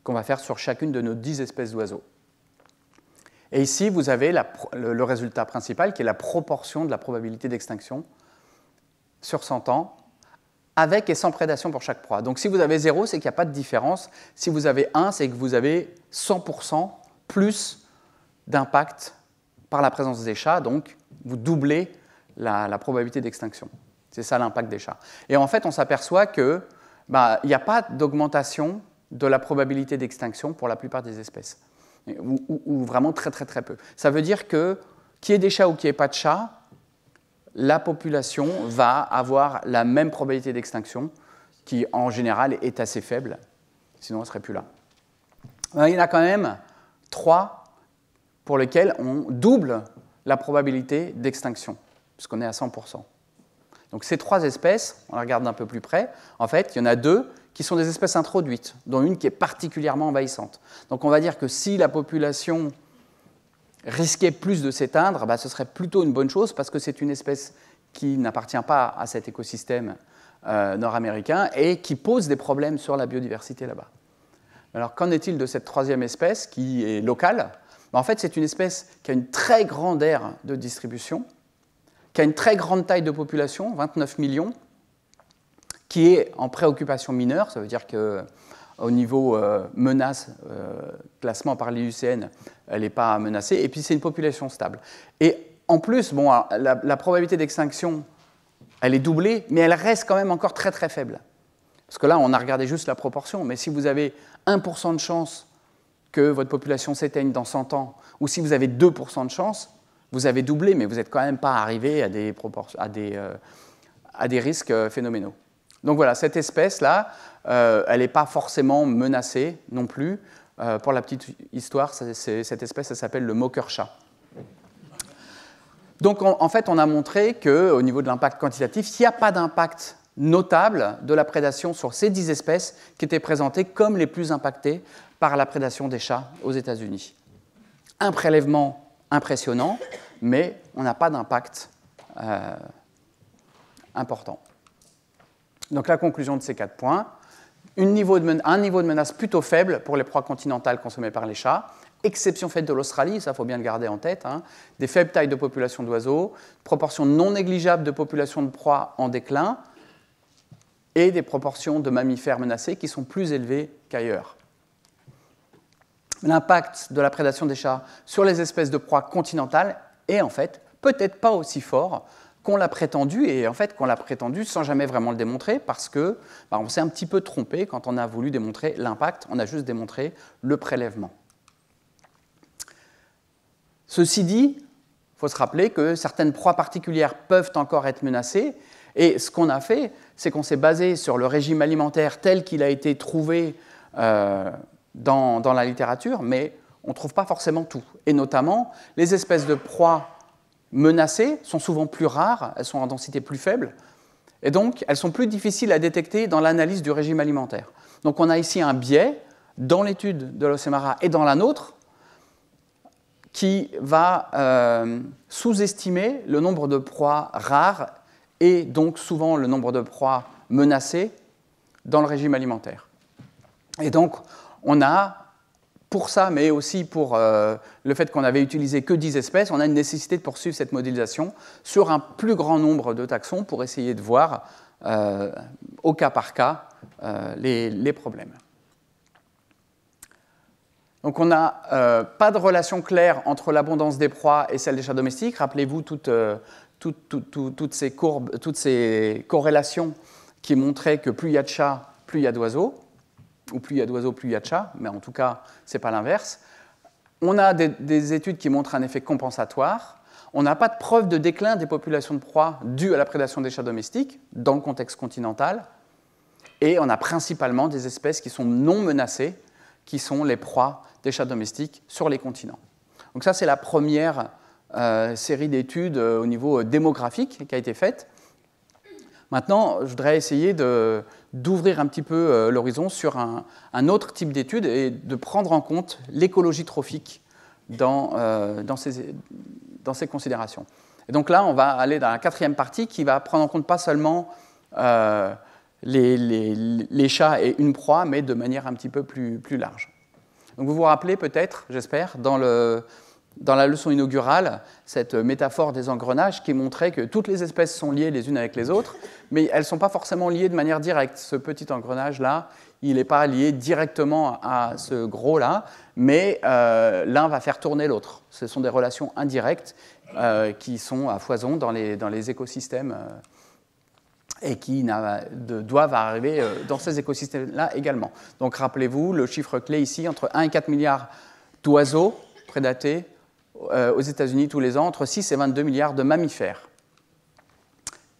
qu'on va faire sur chacune de nos 10 espèces d'oiseaux. Et ici, vous avez le résultat principal, qui est la proportion de la probabilité d'extinction sur 100 ans, avec et sans prédation pour chaque proie. Donc si vous avez 0, c'est qu'il n'y a pas de différence. Si vous avez 1, c'est que vous avez 100% plus d'impact par la présence des chats, donc vous doublez la probabilité d'extinction. C'est ça l'impact des chats. Et en fait, on s'aperçoit qu'il n'y a pas d'augmentation de la probabilité d'extinction pour la plupart des espèces, ou vraiment très peu. Ça veut dire que qu'il y ait des chats ou qu'il n'y ait pas de chats, la population va avoir la même probabilité d'extinction, qui en général est assez faible, sinon elle ne serait plus là. Il y en a quand même 3 pour lesquels on double la probabilité d'extinction, puisqu'on est à 100%. Donc ces 3 espèces, on la regarde d'un peu plus près, en fait, il y en a 2 qui sont des espèces introduites, dont une qui est particulièrement envahissante. Donc on va dire que si la population risquait plus de s'éteindre, ce serait plutôt une bonne chose, parce que c'est une espèce qui n'appartient pas à cet écosystème nord-américain et qui pose des problèmes sur la biodiversité là-bas. Alors qu'en est-il de cette 3e espèce qui est locale? En fait, c'est une espèce qui a une très grande aire de distribution, qui a une très grande taille de population, 29 millions, qui est en préoccupation mineure, ça veut dire qu'au niveau menace, classement par l'IUCN, elle n'est pas menacée, et puis c'est une population stable. Et en plus, la probabilité d'extinction, elle est doublée, mais elle reste quand même encore très très faible. Parce que là, on a regardé juste la proportion, mais si vous avez 1% de chance que votre population s'éteigne dans 100 ans, ou si vous avez 2% de chance, vous avez doublé, mais vous n'êtes quand même pas arrivé à des risques phénoménaux. Donc voilà, cette espèce-là, elle n'est pas forcément menacée non plus. Pour la petite histoire, cette espèce, elle s'appelle le moqueur-chat. Donc en fait, on a montré qu'au niveau de l'impact quantitatif, il n'y a pas d'impact notable de la prédation sur ces 10 espèces qui étaient présentées comme les plus impactées par la prédation des chats aux États-Unis. Un prélèvement impressionnant, mais on n'a pas d'impact important. Donc la conclusion de ces 4 points, un niveau de menace plutôt faible pour les proies continentales consommées par les chats, exception faite de l'Australie, ça il faut bien le garder en tête, des faibles tailles de population d'oiseaux, proportion non négligeable de population de proies en déclin, et des proportions de mammifères menacés qui sont plus élevées qu'ailleurs. L'impact de la prédation des chats sur les espèces de proies continentales est en fait peut-être pas aussi fort qu'on l'a prétendu, et en fait qu'on l'a prétendu sans jamais vraiment le démontrer, parce que on s'est un petit peu trompé quand on a voulu démontrer l'impact, on a juste démontré le prélèvement. Ceci dit, il faut se rappeler que certaines proies particulières peuvent encore être menacées, et ce qu'on a fait, c'est qu'on s'est basé sur le régime alimentaire tel qu'il a été trouvé dans la littérature, mais on ne trouve pas forcément tout. Et notamment, les espèces de proies menacées sont souvent plus rares, elles sont en densité plus faible, et donc elles sont plus difficiles à détecter dans l'analyse du régime alimentaire. Donc on a ici un biais dans l'étude de l'Ocemara et dans la nôtre qui va sous-estimer le nombre de proies rares et donc souvent le nombre de proies menacées dans le régime alimentaire. Et donc on a, pour ça, mais aussi pour le fait qu'on avait utilisé que 10 espèces, on a une nécessité de poursuivre cette modélisation sur un plus grand nombre de taxons pour essayer de voir au cas par cas les problèmes. Donc on n'a pas de relation claire entre l'abondance des proies et celle des chats domestiques. Rappelez-vous toutes ces corrélations qui montraient que plus il y a de chats, plus il y a d'oiseaux, ou plus il y a d'oiseaux, plus il y a de chats, mais en tout cas, ce n'est pas l'inverse. On a des études qui montrent un effet compensatoire. On n'a pas de preuve de déclin des populations de proies dues à la prédation des chats domestiques dans le contexte continental. Et on a principalement des espèces qui sont non menacées, qui sont les proies des chats domestiques sur les continents. Donc ça, c'est la première série d'études au niveau démographique qui a été faite. Maintenant, je voudrais essayer d'ouvrir un petit peu l'horizon sur un autre type d'études et de prendre en compte l'écologie trophique dans ces considérations. Et donc là, on va aller dans la 4e partie qui va prendre en compte pas seulement les chats et une proie, mais de manière un petit peu plus large. Donc vous vous rappelez peut-être, j'espère, dans la leçon inaugurale, cette métaphore des engrenages qui montrait que toutes les espèces sont liées les unes avec les autres, mais elles ne sont pas forcément liées de manière directe. Ce petit engrenage-là, il n'est pas lié directement à ce gros-là, mais l'un va faire tourner l'autre. Ce sont des relations indirectes qui sont à foison dans les écosystèmes et qui doivent arriver dans ces écosystèmes-là également. Donc rappelez-vous, le chiffre clé ici, entre 1 et 4 milliards d'oiseaux prédatés aux États-Unis tous les ans entre 6 et 22 milliards de mammifères,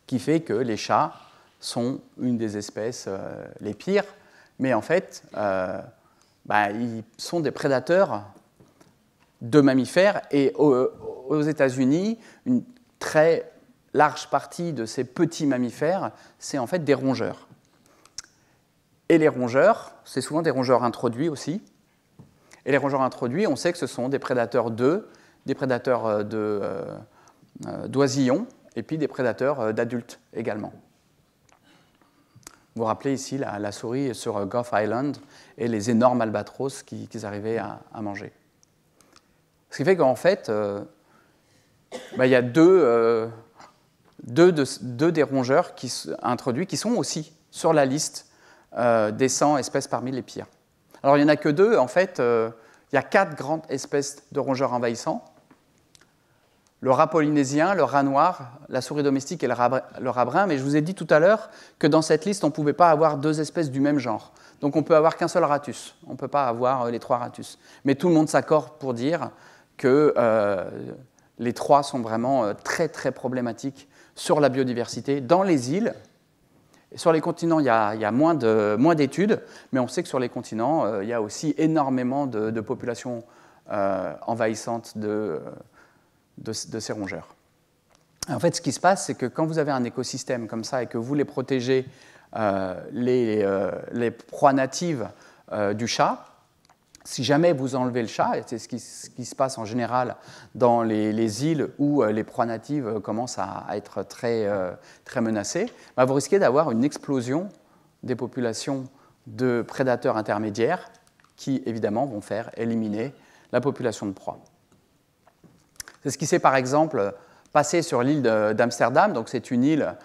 qui fait que les chats sont une des espèces les pires, mais en fait, ils sont des prédateurs de mammifères, et aux États-Unis, une très large partie de ces petits mammifères, c'est en fait des rongeurs. Et les rongeurs, c'est souvent des rongeurs introduits aussi. Et les rongeurs introduits, on sait que ce sont des prédateurs d'œufs, des prédateurs d'oisillons, et puis des prédateurs d'adultes également. Vous vous rappelez ici la souris sur Gough Island et les énormes albatros qu'ils arrivaient à manger. Ce qui fait qu'en fait, il y a deux des rongeurs introduits qui sont aussi sur la liste des 100 espèces parmi les pires. Alors, il n'y en a que 2. En fait, il y a 4 grandes espèces de rongeurs envahissants. Le rat polynésien, le rat noir, la souris domestique et le rat brun. Mais je vous ai dit tout à l'heure que dans cette liste, on ne pouvait pas avoir 2 espèces du même genre. Donc, on ne peut avoir qu'un seul ratus. On ne peut pas avoir les 3 ratus. Mais tout le monde s'accorde pour dire que les 3 sont vraiment très, très problématiques sur la biodiversité dans les îles. Et sur les continents, il y a moins d'études, mais on sait que sur les continents, il y a aussi énormément de populations envahissantes de ces rongeurs. En fait, ce qui se passe, c'est que quand vous avez un écosystème comme ça et que vous voulez protéger les proies natives du chat, si jamais vous enlevez le chat, et c'est ce qui se passe en général dans les îles où les proies natives commencent à être très, très menacées, vous risquez d'avoir une explosion des populations de prédateurs intermédiaires qui, évidemment, vont faire éliminer la population de proies. C'est ce qui s'est, par exemple, passé sur l'île d'Amsterdam. Donc, c'est une île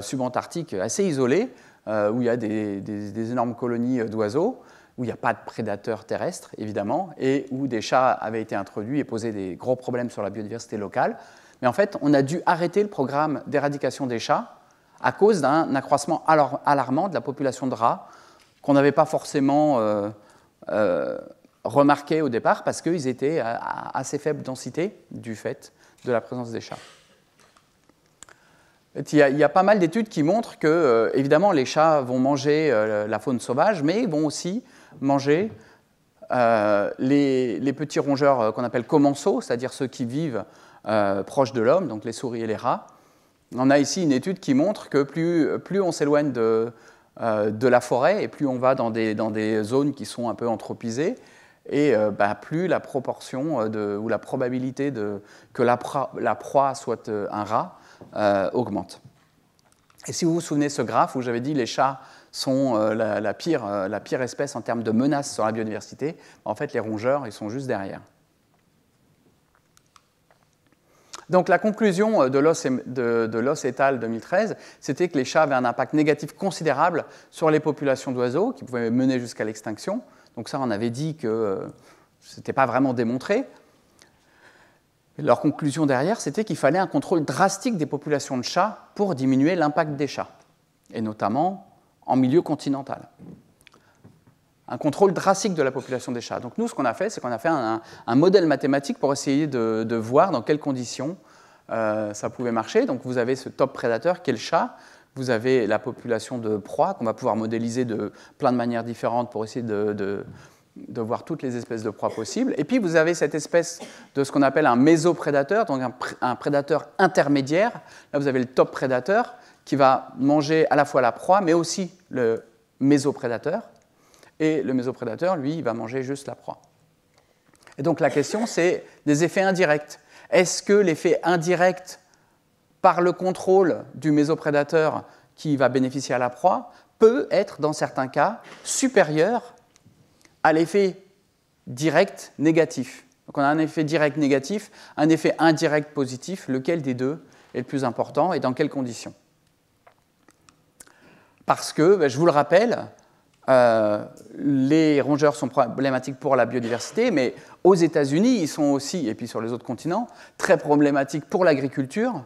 subantarctique assez isolée, où il y a des énormes colonies d'oiseaux, où il n'y a pas de prédateurs terrestres, évidemment, et où des chats avaient été introduits et posaient des gros problèmes sur la biodiversité locale. Mais en fait, on a dû arrêter le programme d'éradication des chats à cause d'un accroissement alarmant de la population de rats qu'on n'avait pas forcément remarqué au départ parce qu'ils étaient à assez faible densité du fait de la présence des chats. Il y a pas mal d'études qui montrent que, évidemment, les chats vont manger la faune sauvage, mais ils vont aussi manger les petits rongeurs qu'on appelle commensaux, c'est-à-dire ceux qui vivent proches de l'homme, donc les souris et les rats. On a ici une étude qui montre que plus on s'éloigne de la forêt et plus on va dans des zones qui sont un peu anthropisées, et plus la proportion ou la probabilité que la proie soit un rat augmente. Et si vous vous souvenez de ce graphe où j'avais dit les chats sont la pire espèce en termes de menace sur la biodiversité, en fait les rongeurs ils sont juste derrière. Donc la conclusion de Loss et al. 2013, c'était que les chats avaient un impact négatif considérable sur les populations d'oiseaux qui pouvaient mener jusqu'à l'extinction. Donc ça on avait dit que ce n'était pas vraiment démontré. Leur conclusion derrière, c'était qu'il fallait un contrôle drastique des populations de chats pour diminuer l'impact des chats, et notamment en milieu continental. Un contrôle drastique de la population des chats. Donc nous, ce qu'on a fait, c'est qu'on a fait un modèle mathématique pour essayer de voir dans quelles conditions ça pouvait marcher. Donc vous avez ce top prédateur qui est le chat, vous avez la population de proies qu'on va pouvoir modéliser de plein de manières différentes pour essayer de voir toutes les espèces de proies possibles. Et puis, vous avez cette espèce de ce qu'on appelle un mésoprédateur, donc un prédateur intermédiaire. Là, vous avez le top prédateur qui va manger à la fois la proie, mais aussi le mésoprédateur. Et le mésoprédateur, lui, il va manger juste la proie. Et donc, la question, c'est des effets indirects. Est-ce que l'effet indirect par le contrôle du mésoprédateur qui va bénéficier à la proie peut être, dans certains cas, supérieur à l'effet direct négatif. Donc on a un effet direct négatif, un effet indirect positif, lequel des deux est le plus important et dans quelles conditions? Parce que, je vous le rappelle, les rongeurs sont problématiques pour la biodiversité, mais aux États-Unis, ils sont aussi, et puis sur les autres continents, très problématiques pour l'agriculture,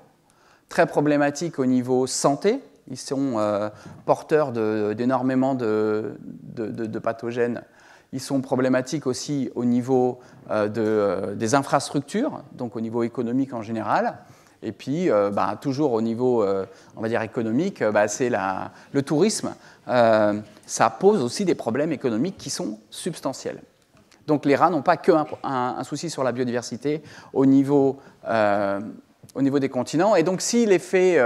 très problématiques au niveau santé. Ils sont porteurs d'énormément de pathogènes ils sont problématiques aussi au niveau des infrastructures, donc au niveau économique en général. Et puis, toujours au niveau, on va dire, économique, c'est le tourisme. Ça pose aussi des problèmes économiques qui sont substantiels. Donc les rats n'ont pas qu'un souci sur la biodiversité au niveau des continents. Et donc si l'effet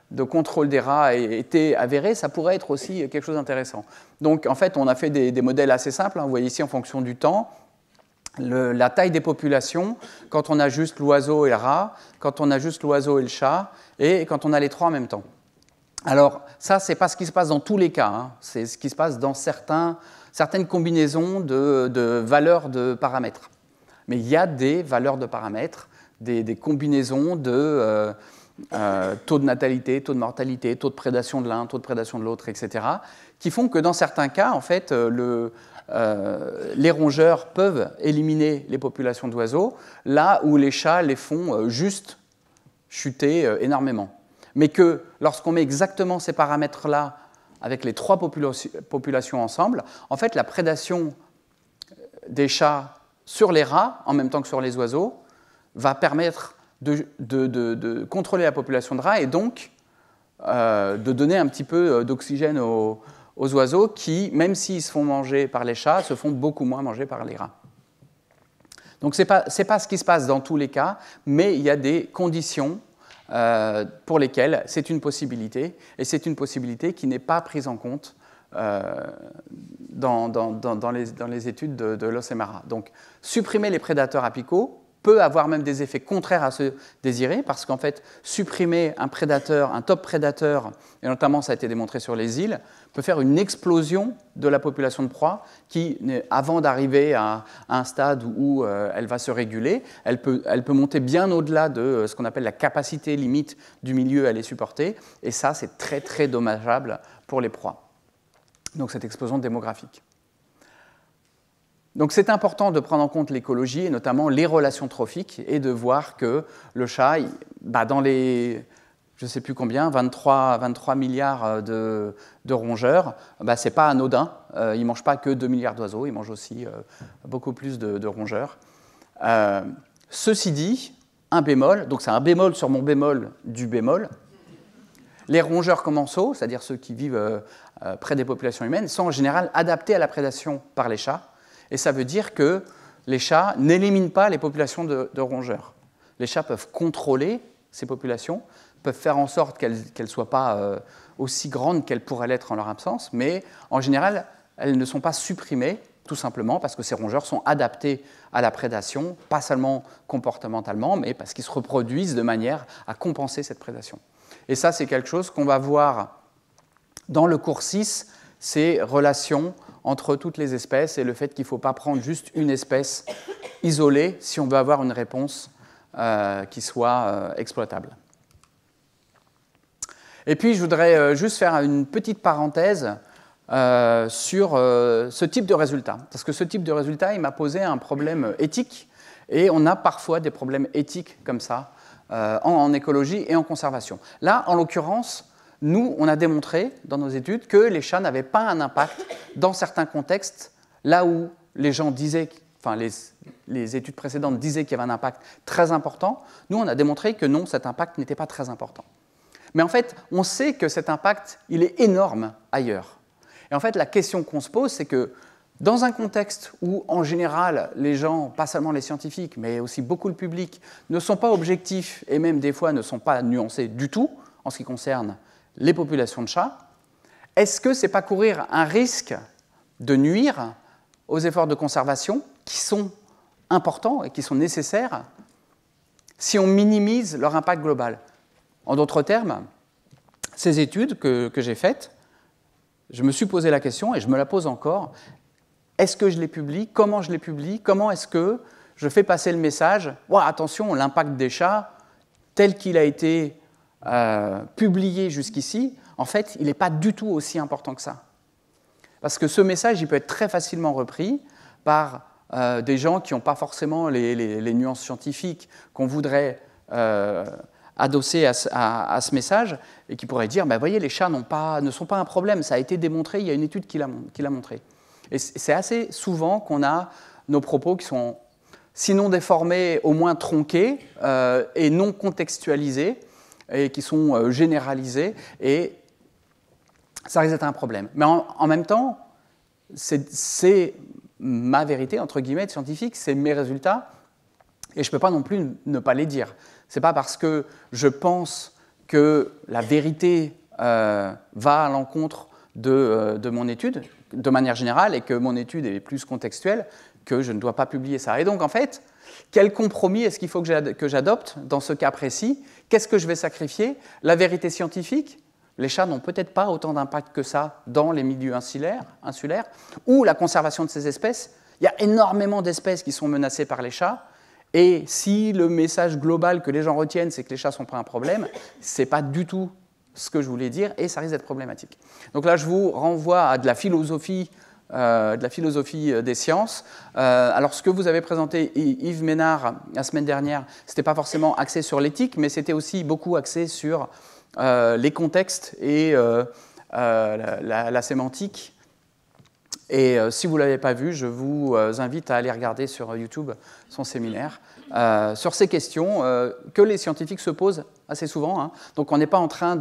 de contrôle des rats était avéré, ça pourrait être aussi quelque chose d'intéressant. Donc en fait, on a fait des modèles assez simples. Vous voyez ici en fonction du temps, la taille des populations, quand on a juste l'oiseau et le rat, quand on a juste l'oiseau et le chat, et quand on a les trois en même temps. Alors ça, ce n'est pas ce qui se passe dans tous les cas. Hein. C'est ce qui se passe dans certaines combinaisons de valeurs de paramètres. Mais il y a des valeurs de paramètres, des combinaisons de taux de natalité, taux de mortalité, taux de prédation de l'un, taux de prédation de l'autre, etc., qui font que dans certains cas, en fait, les rongeurs peuvent éliminer les populations d'oiseaux, là où les chats les font juste chuter énormément. Mais que lorsqu'on met exactement ces paramètres-là avec les trois populations ensemble, en fait, la prédation des chats sur les rats, en même temps que sur les oiseaux, va permettre de contrôler la population de rats et donc de donner un petit peu d'oxygène aux oiseaux qui, même s'ils se font manger par les chats, se font beaucoup moins manger par les rats. Donc ce n'est pas ce qui se passe dans tous les cas, mais il y a des conditions pour lesquelles c'est une possibilité, et c'est une possibilité qui n'est pas prise en compte dans les études de l'OSMRA. Donc supprimer les prédateurs apicaux peut avoir même des effets contraires à ceux désirés, parce qu'en fait, supprimer un prédateur, un top prédateur, et notamment ça a été démontré sur les îles, peut faire une explosion de la population de proie qui, avant d'arriver à un stade où elle va se réguler, elle peut monter bien au-delà de ce qu'on appelle la capacité limite du milieu à les supporter, et ça, c'est très, très dommageable pour les proies. Donc cette explosion démographique. Donc c'est important de prendre en compte l'écologie, et notamment les relations trophiques, et de voir que le chat, dans les, je ne sais plus combien, 23 milliards de rongeurs, ce n'est pas anodin. Il ne mange pas que 2 milliards d'oiseaux, il mange aussi beaucoup plus de rongeurs. Ceci dit, un bémol, donc c'est un bémol sur mon bémol du bémol. Les rongeurs commensaux, c'est-à-dire ceux qui vivent près des populations humaines, sont en général adaptés à la prédation par les chats. Et ça veut dire que les chats n'éliminent pas les populations de rongeurs. Les chats peuvent contrôler ces populations, peuvent faire en sorte qu'elles ne soient pas aussi grandes qu'elles pourraient l'être en leur absence, mais en général, elles ne sont pas supprimées, tout simplement parce que ces rongeurs sont adaptés à la prédation, pas seulement comportementalement, mais parce qu'ils se reproduisent de manière à compenser cette prédation. Et ça, c'est quelque chose qu'on va voir dans le cours 6, ces relations entre toutes les espèces et le fait qu'il ne faut pas prendre juste une espèce isolée si on veut avoir une réponse qui soit exploitable. Et puis, je voudrais juste faire une petite parenthèse sur ce type de résultat. Parce que ce type de résultat, il m'a posé un problème éthique, et on a parfois des problèmes éthiques comme ça en écologie et en conservation. Là, en l'occurrence, nous, on a démontré dans nos études que les chats n'avaient pas un impact dans certains contextes, là où les gens disaient, enfin les études précédentes disaient qu'il y avait un impact très important. Nous, on a démontré que non, cet impact n'était pas très important. Mais en fait, on sait que cet impact, il est énorme ailleurs. Et en fait, la question qu'on se pose, c'est que dans un contexte où, en général, les gens, pas seulement les scientifiques, mais aussi beaucoup le public, ne sont pas objectifs et même des fois ne sont pas nuancés du tout en ce qui concerne les populations de chats, est-ce que ce n'est pas courir un risque de nuire aux efforts de conservation qui sont importants et qui sont nécessaires si on minimise leur impact global? En d'autres termes, ces études que j'ai faites, je me suis posé la question et je me la pose encore, est-ce que je les publie? Comment je les publie? Comment est-ce que je fais passer le message? Attention, l'impact des chats, tel qu'il a été publié jusqu'ici, en fait, il n'est pas du tout aussi important que ça. Parce que ce message, il peut être très facilement repris par des gens qui n'ont pas forcément les nuances scientifiques qu'on voudrait adosser à ce message et qui pourraient dire, voyez, les chats ne sont pas un problème, ça a été démontré, il y a une étude qui l'a montré. Et c'est assez souvent qu'on a nos propos qui sont, sinon déformés, au moins tronqués et non contextualisés, et qui sont généralisés, et ça risque d'être un problème. Mais en même temps, c'est ma vérité, entre guillemets, de scientifique, c'est mes résultats, et je ne peux pas non plus ne pas les dire. Ce n'est pas parce que je pense que la vérité va à l'encontre de mon étude, de manière générale, et que mon étude est plus contextuelle, que je ne dois pas publier ça. Et donc, en fait, quel compromis est-ce qu'il faut que j'adopte dans ce cas précis? Qu'est-ce que je vais sacrifier? La vérité scientifique? Les chats n'ont peut-être pas autant d'impact que ça dans les milieux insulaires, ou la conservation de ces espèces. Il y a énormément d'espèces qui sont menacées par les chats, et si le message global que les gens retiennent, c'est que les chats ne sont pas un problème, ce n'est pas du tout ce que je voulais dire, et ça risque d'être problématique. Donc là, je vous renvoie à de la philosophie des sciences. Alors, ce que vous avez présenté, Yves Ménard, la semaine dernière, ce n'était pas forcément axé sur l'éthique, mais c'était aussi beaucoup axé sur les contextes et la sémantique. Et si vous ne l'avez pas vu, je vous invite à aller regarder sur YouTube son séminaire sur ces questions que les scientifiques se posent assez souvent. Hein. Donc on n'est pas en train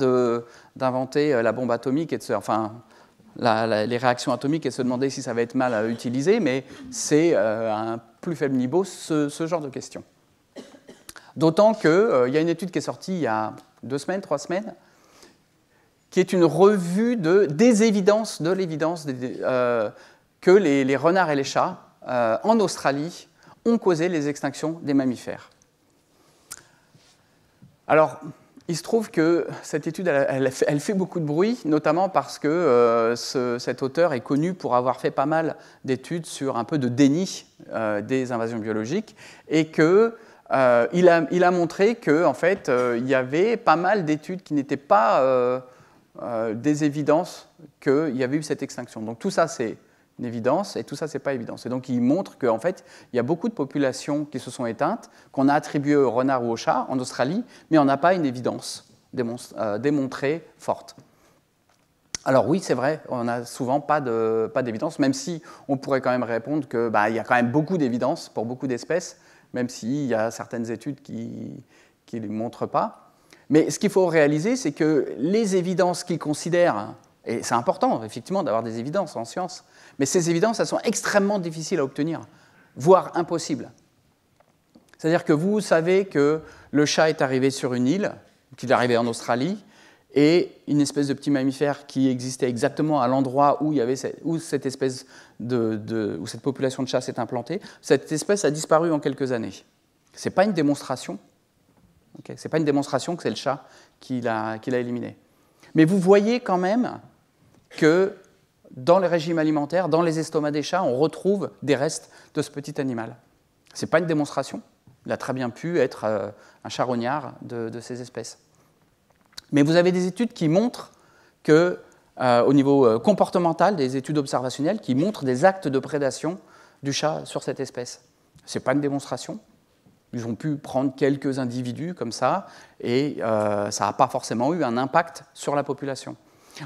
d'inventer la bombe atomique, et les réactions atomiques et de se demander si ça va être mal utilisé, mais c'est à un plus faible niveau ce genre de questions. D'autant qu'il y a une étude qui est sortie il y a 2 semaines, 3 semaines, qui est une revue de l'évidence que les renards et les chats, en Australie, ont causé les extinctions des mammifères. Alors, il se trouve que cette étude, elle fait beaucoup de bruit, notamment parce que cet auteur est connu pour avoir fait pas mal d'études sur un peu de déni des invasions biologiques, et qu'il a montré qu'en fait, il y avait pas mal d'études qui n'étaient pas des évidences qu'il y avait eu cette extinction. Donc tout ça, c'est une évidence, et tout ça, ce n'est pas évidence. Et donc il montre qu'en fait, il y a beaucoup de populations qui se sont éteintes, qu'on a attribuées aux renards ou aux chats en Australie, mais on n'a pas une évidence démontrée forte. Alors oui, c'est vrai, on n'a souvent pas d'évidence, même si on pourrait quand même répondre qu'il y a quand même beaucoup d'évidence pour beaucoup d'espèces, même s'il y a certaines études qui ne le montrent pas. Mais ce qu'il faut réaliser, c'est que les évidences qu'ils considèrent, et c'est important, effectivement, d'avoir des évidences en science, mais ces évidences, elles sont extrêmement difficiles à obtenir, voire impossibles. C'est-à-dire que vous savez que le chat est arrivé sur une île, qu'il est arrivé en Australie, et une espèce de petit mammifère qui existait exactement à l'endroit où cette population de chats s'est implantée, cette espèce a disparu en quelques années. Ce n'est pas une démonstration. Okay. Ce n'est pas une démonstration que c'est le chat qui l'a éliminé. Mais vous voyez quand même que dans les régimes alimentaires, dans les estomacs des chats, on retrouve des restes de ce petit animal. Ce n'est pas une démonstration. Il a très bien pu être un charognard de ces espèces. Mais vous avez des études qui montrent que, au niveau comportemental, des études observationnelles, qui montrent des actes de prédation du chat sur cette espèce. Ce n'est pas une démonstration. Ils ont pu prendre quelques individus comme ça, et ça n'a pas forcément eu un impact sur la population.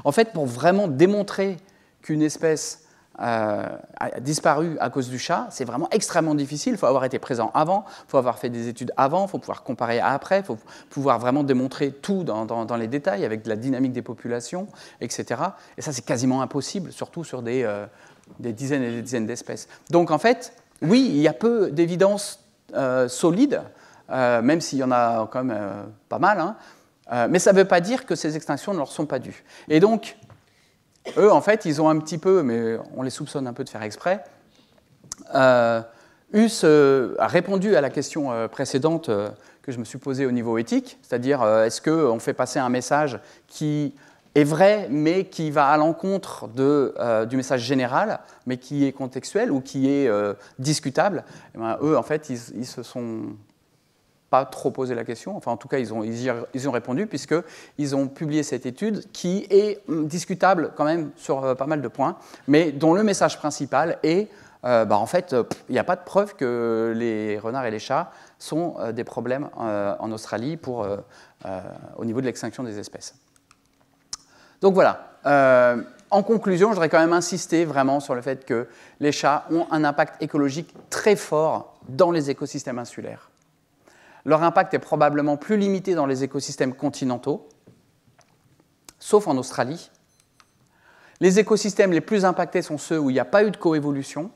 En fait, pour vraiment démontrer qu'une espèce a disparu à cause du chat, c'est vraiment extrêmement difficile. Il faut avoir été présent avant, il faut avoir fait des études avant, il faut pouvoir comparer après, il faut pouvoir vraiment démontrer tout dans les détails, avec de la dynamique des populations, etc. Et ça, c'est quasiment impossible, surtout sur des dizaines et des dizaines d'espèces. Donc, en fait, oui, il y a peu d'évidence solides, même s'il y en a quand même pas mal, hein, mais ça ne veut pas dire que ces extinctions ne leur sont pas dues. Et donc, eux, en fait, ils ont un petit peu, mais on les soupçonne un peu de faire exprès, a répondu à la question précédente que je me suis posée au niveau éthique, c'est-à-dire est-ce qu'on fait passer un message qui est vrai, mais qui va à l'encontre du message général, mais qui est contextuel ou qui est discutable. Et bien, eux, en fait, ils se sont pas trop posé la question. Enfin, en tout cas, ils y ont répondu, puisqu'ils ont publié cette étude qui est discutable quand même sur pas mal de points, mais dont le message principal est en fait, il n'y a pas de preuve que les renards et les chats sont des problèmes en Australie au niveau de l'extinction des espèces. Donc voilà. en conclusion, je voudrais quand même insister vraiment sur le fait que les chats ont un impact écologique très fort dans les écosystèmes insulaires. Leur impact est probablement plus limité dans les écosystèmes continentaux, sauf en Australie. Les écosystèmes les plus impactés sont ceux où il n'y a pas eu de coévolution.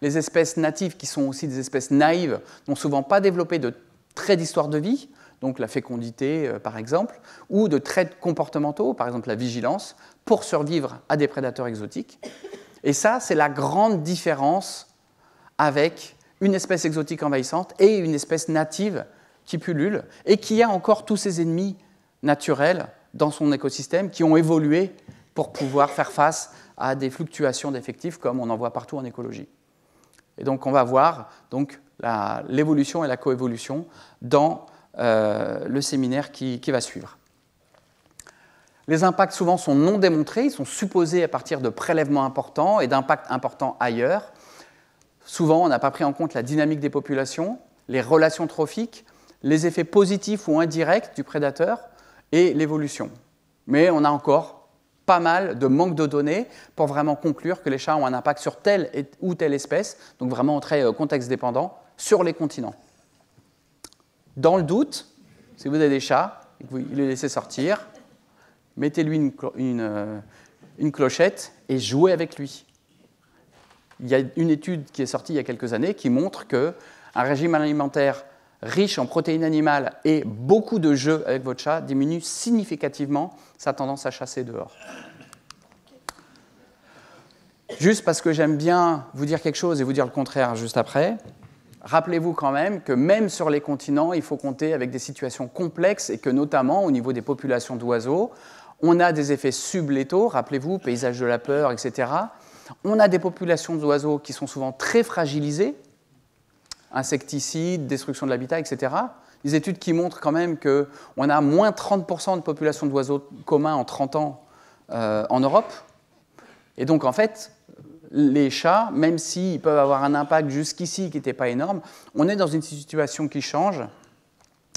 Les espèces natives, qui sont aussi des espèces naïves, n'ont souvent pas développé de traits d'histoire de vie, donc la fécondité par exemple, ou de traits comportementaux, par exemple la vigilance, pour survivre à des prédateurs exotiques. Et ça, c'est la grande différence avec une espèce exotique envahissante et une espèce native qui pullule et qui a encore tous ses ennemis naturels dans son écosystème qui ont évolué pour pouvoir faire face à des fluctuations d'effectifs comme on en voit partout en écologie. Et donc on va voir donc, l'évolution et la coévolution dans le séminaire qui va suivre. Les impacts souvent sont non démontrés, ils sont supposés à partir de prélèvements importants et d'impacts importants ailleurs. Souvent, on n'a pas pris en compte la dynamique des populations, les relations trophiques, les effets positifs ou indirects du prédateur et l'évolution. Mais on a encore pas mal de manque de données pour vraiment conclure que les chats ont un impact sur telle ou telle espèce, donc vraiment très contexte dépendant, sur les continents. Dans le doute, si vous avez des chats et que vous les laissez sortir, mettez-lui une clochette et jouez avec lui. Il y a une étude qui est sortie il y a quelques années qui montre qu'un régime alimentaire riche en protéines animales et beaucoup de jeux avec votre chat diminue significativement sa tendance à chasser dehors. Juste parce que j'aime bien vous dire quelque chose et vous dire le contraire juste après, rappelez-vous quand même que même sur les continents, il faut compter avec des situations complexes et que notamment au niveau des populations d'oiseaux, on a des effets sublétaux, rappelez-vous, paysage de la peur, etc. On a des populations d'oiseaux qui sont souvent très fragilisées, insecticides, destruction de l'habitat, etc. Des études qui montrent quand même qu'on a moins 30% de population d'oiseaux communs en 30 ans en Europe. Et donc, en fait, les chats, même s'ils peuvent avoir un impact jusqu'ici qui n'était pas énorme, on est dans une situation qui change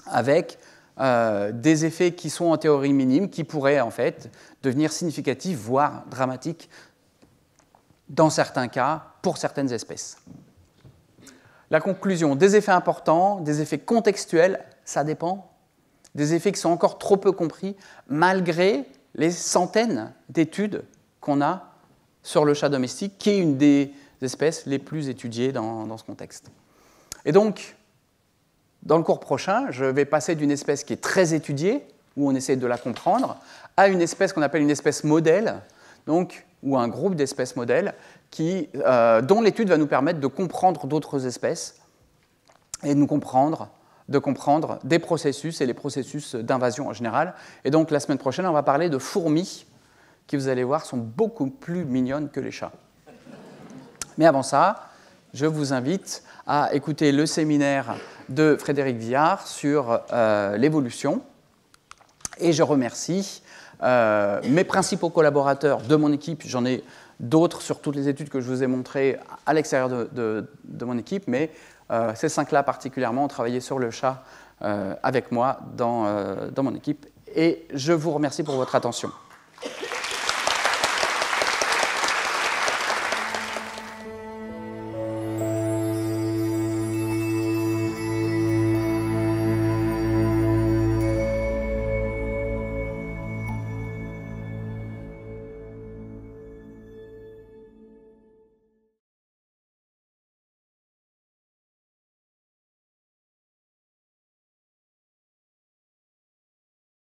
avec des effets qui sont en théorie minimes, qui pourraient en fait devenir significatifs, voire dramatiques, dans certains cas, pour certaines espèces. La conclusion, des effets importants, des effets contextuels, ça dépend, des effets qui sont encore trop peu compris, malgré les centaines d'études qu'on a sur le chat domestique, qui est une des espèces les plus étudiées dans ce contexte. Et donc, dans le cours prochain, je vais passer d'une espèce qui est très étudiée, où on essaie de la comprendre, à une espèce qu'on appelle une espèce modèle, donc, ou un groupe d'espèces modèles, dont l'étude va nous permettre de comprendre d'autres espèces et de comprendre des processus et les processus d'invasion en général. Et donc, la semaine prochaine, on va parler de fourmis, qui, vous allez voir, sont beaucoup plus mignonnes que les chats. Mais avant ça, je vous invite à écouter le séminaire de Frédéric Villard sur l'évolution. Et je remercie mes principaux collaborateurs de mon équipe. J'en ai d'autres sur toutes les études que je vous ai montrées à l'extérieur de mon équipe, mais ces 5-là particulièrement ont travaillé sur le chat avec moi dans mon équipe. Et je vous remercie pour votre attention.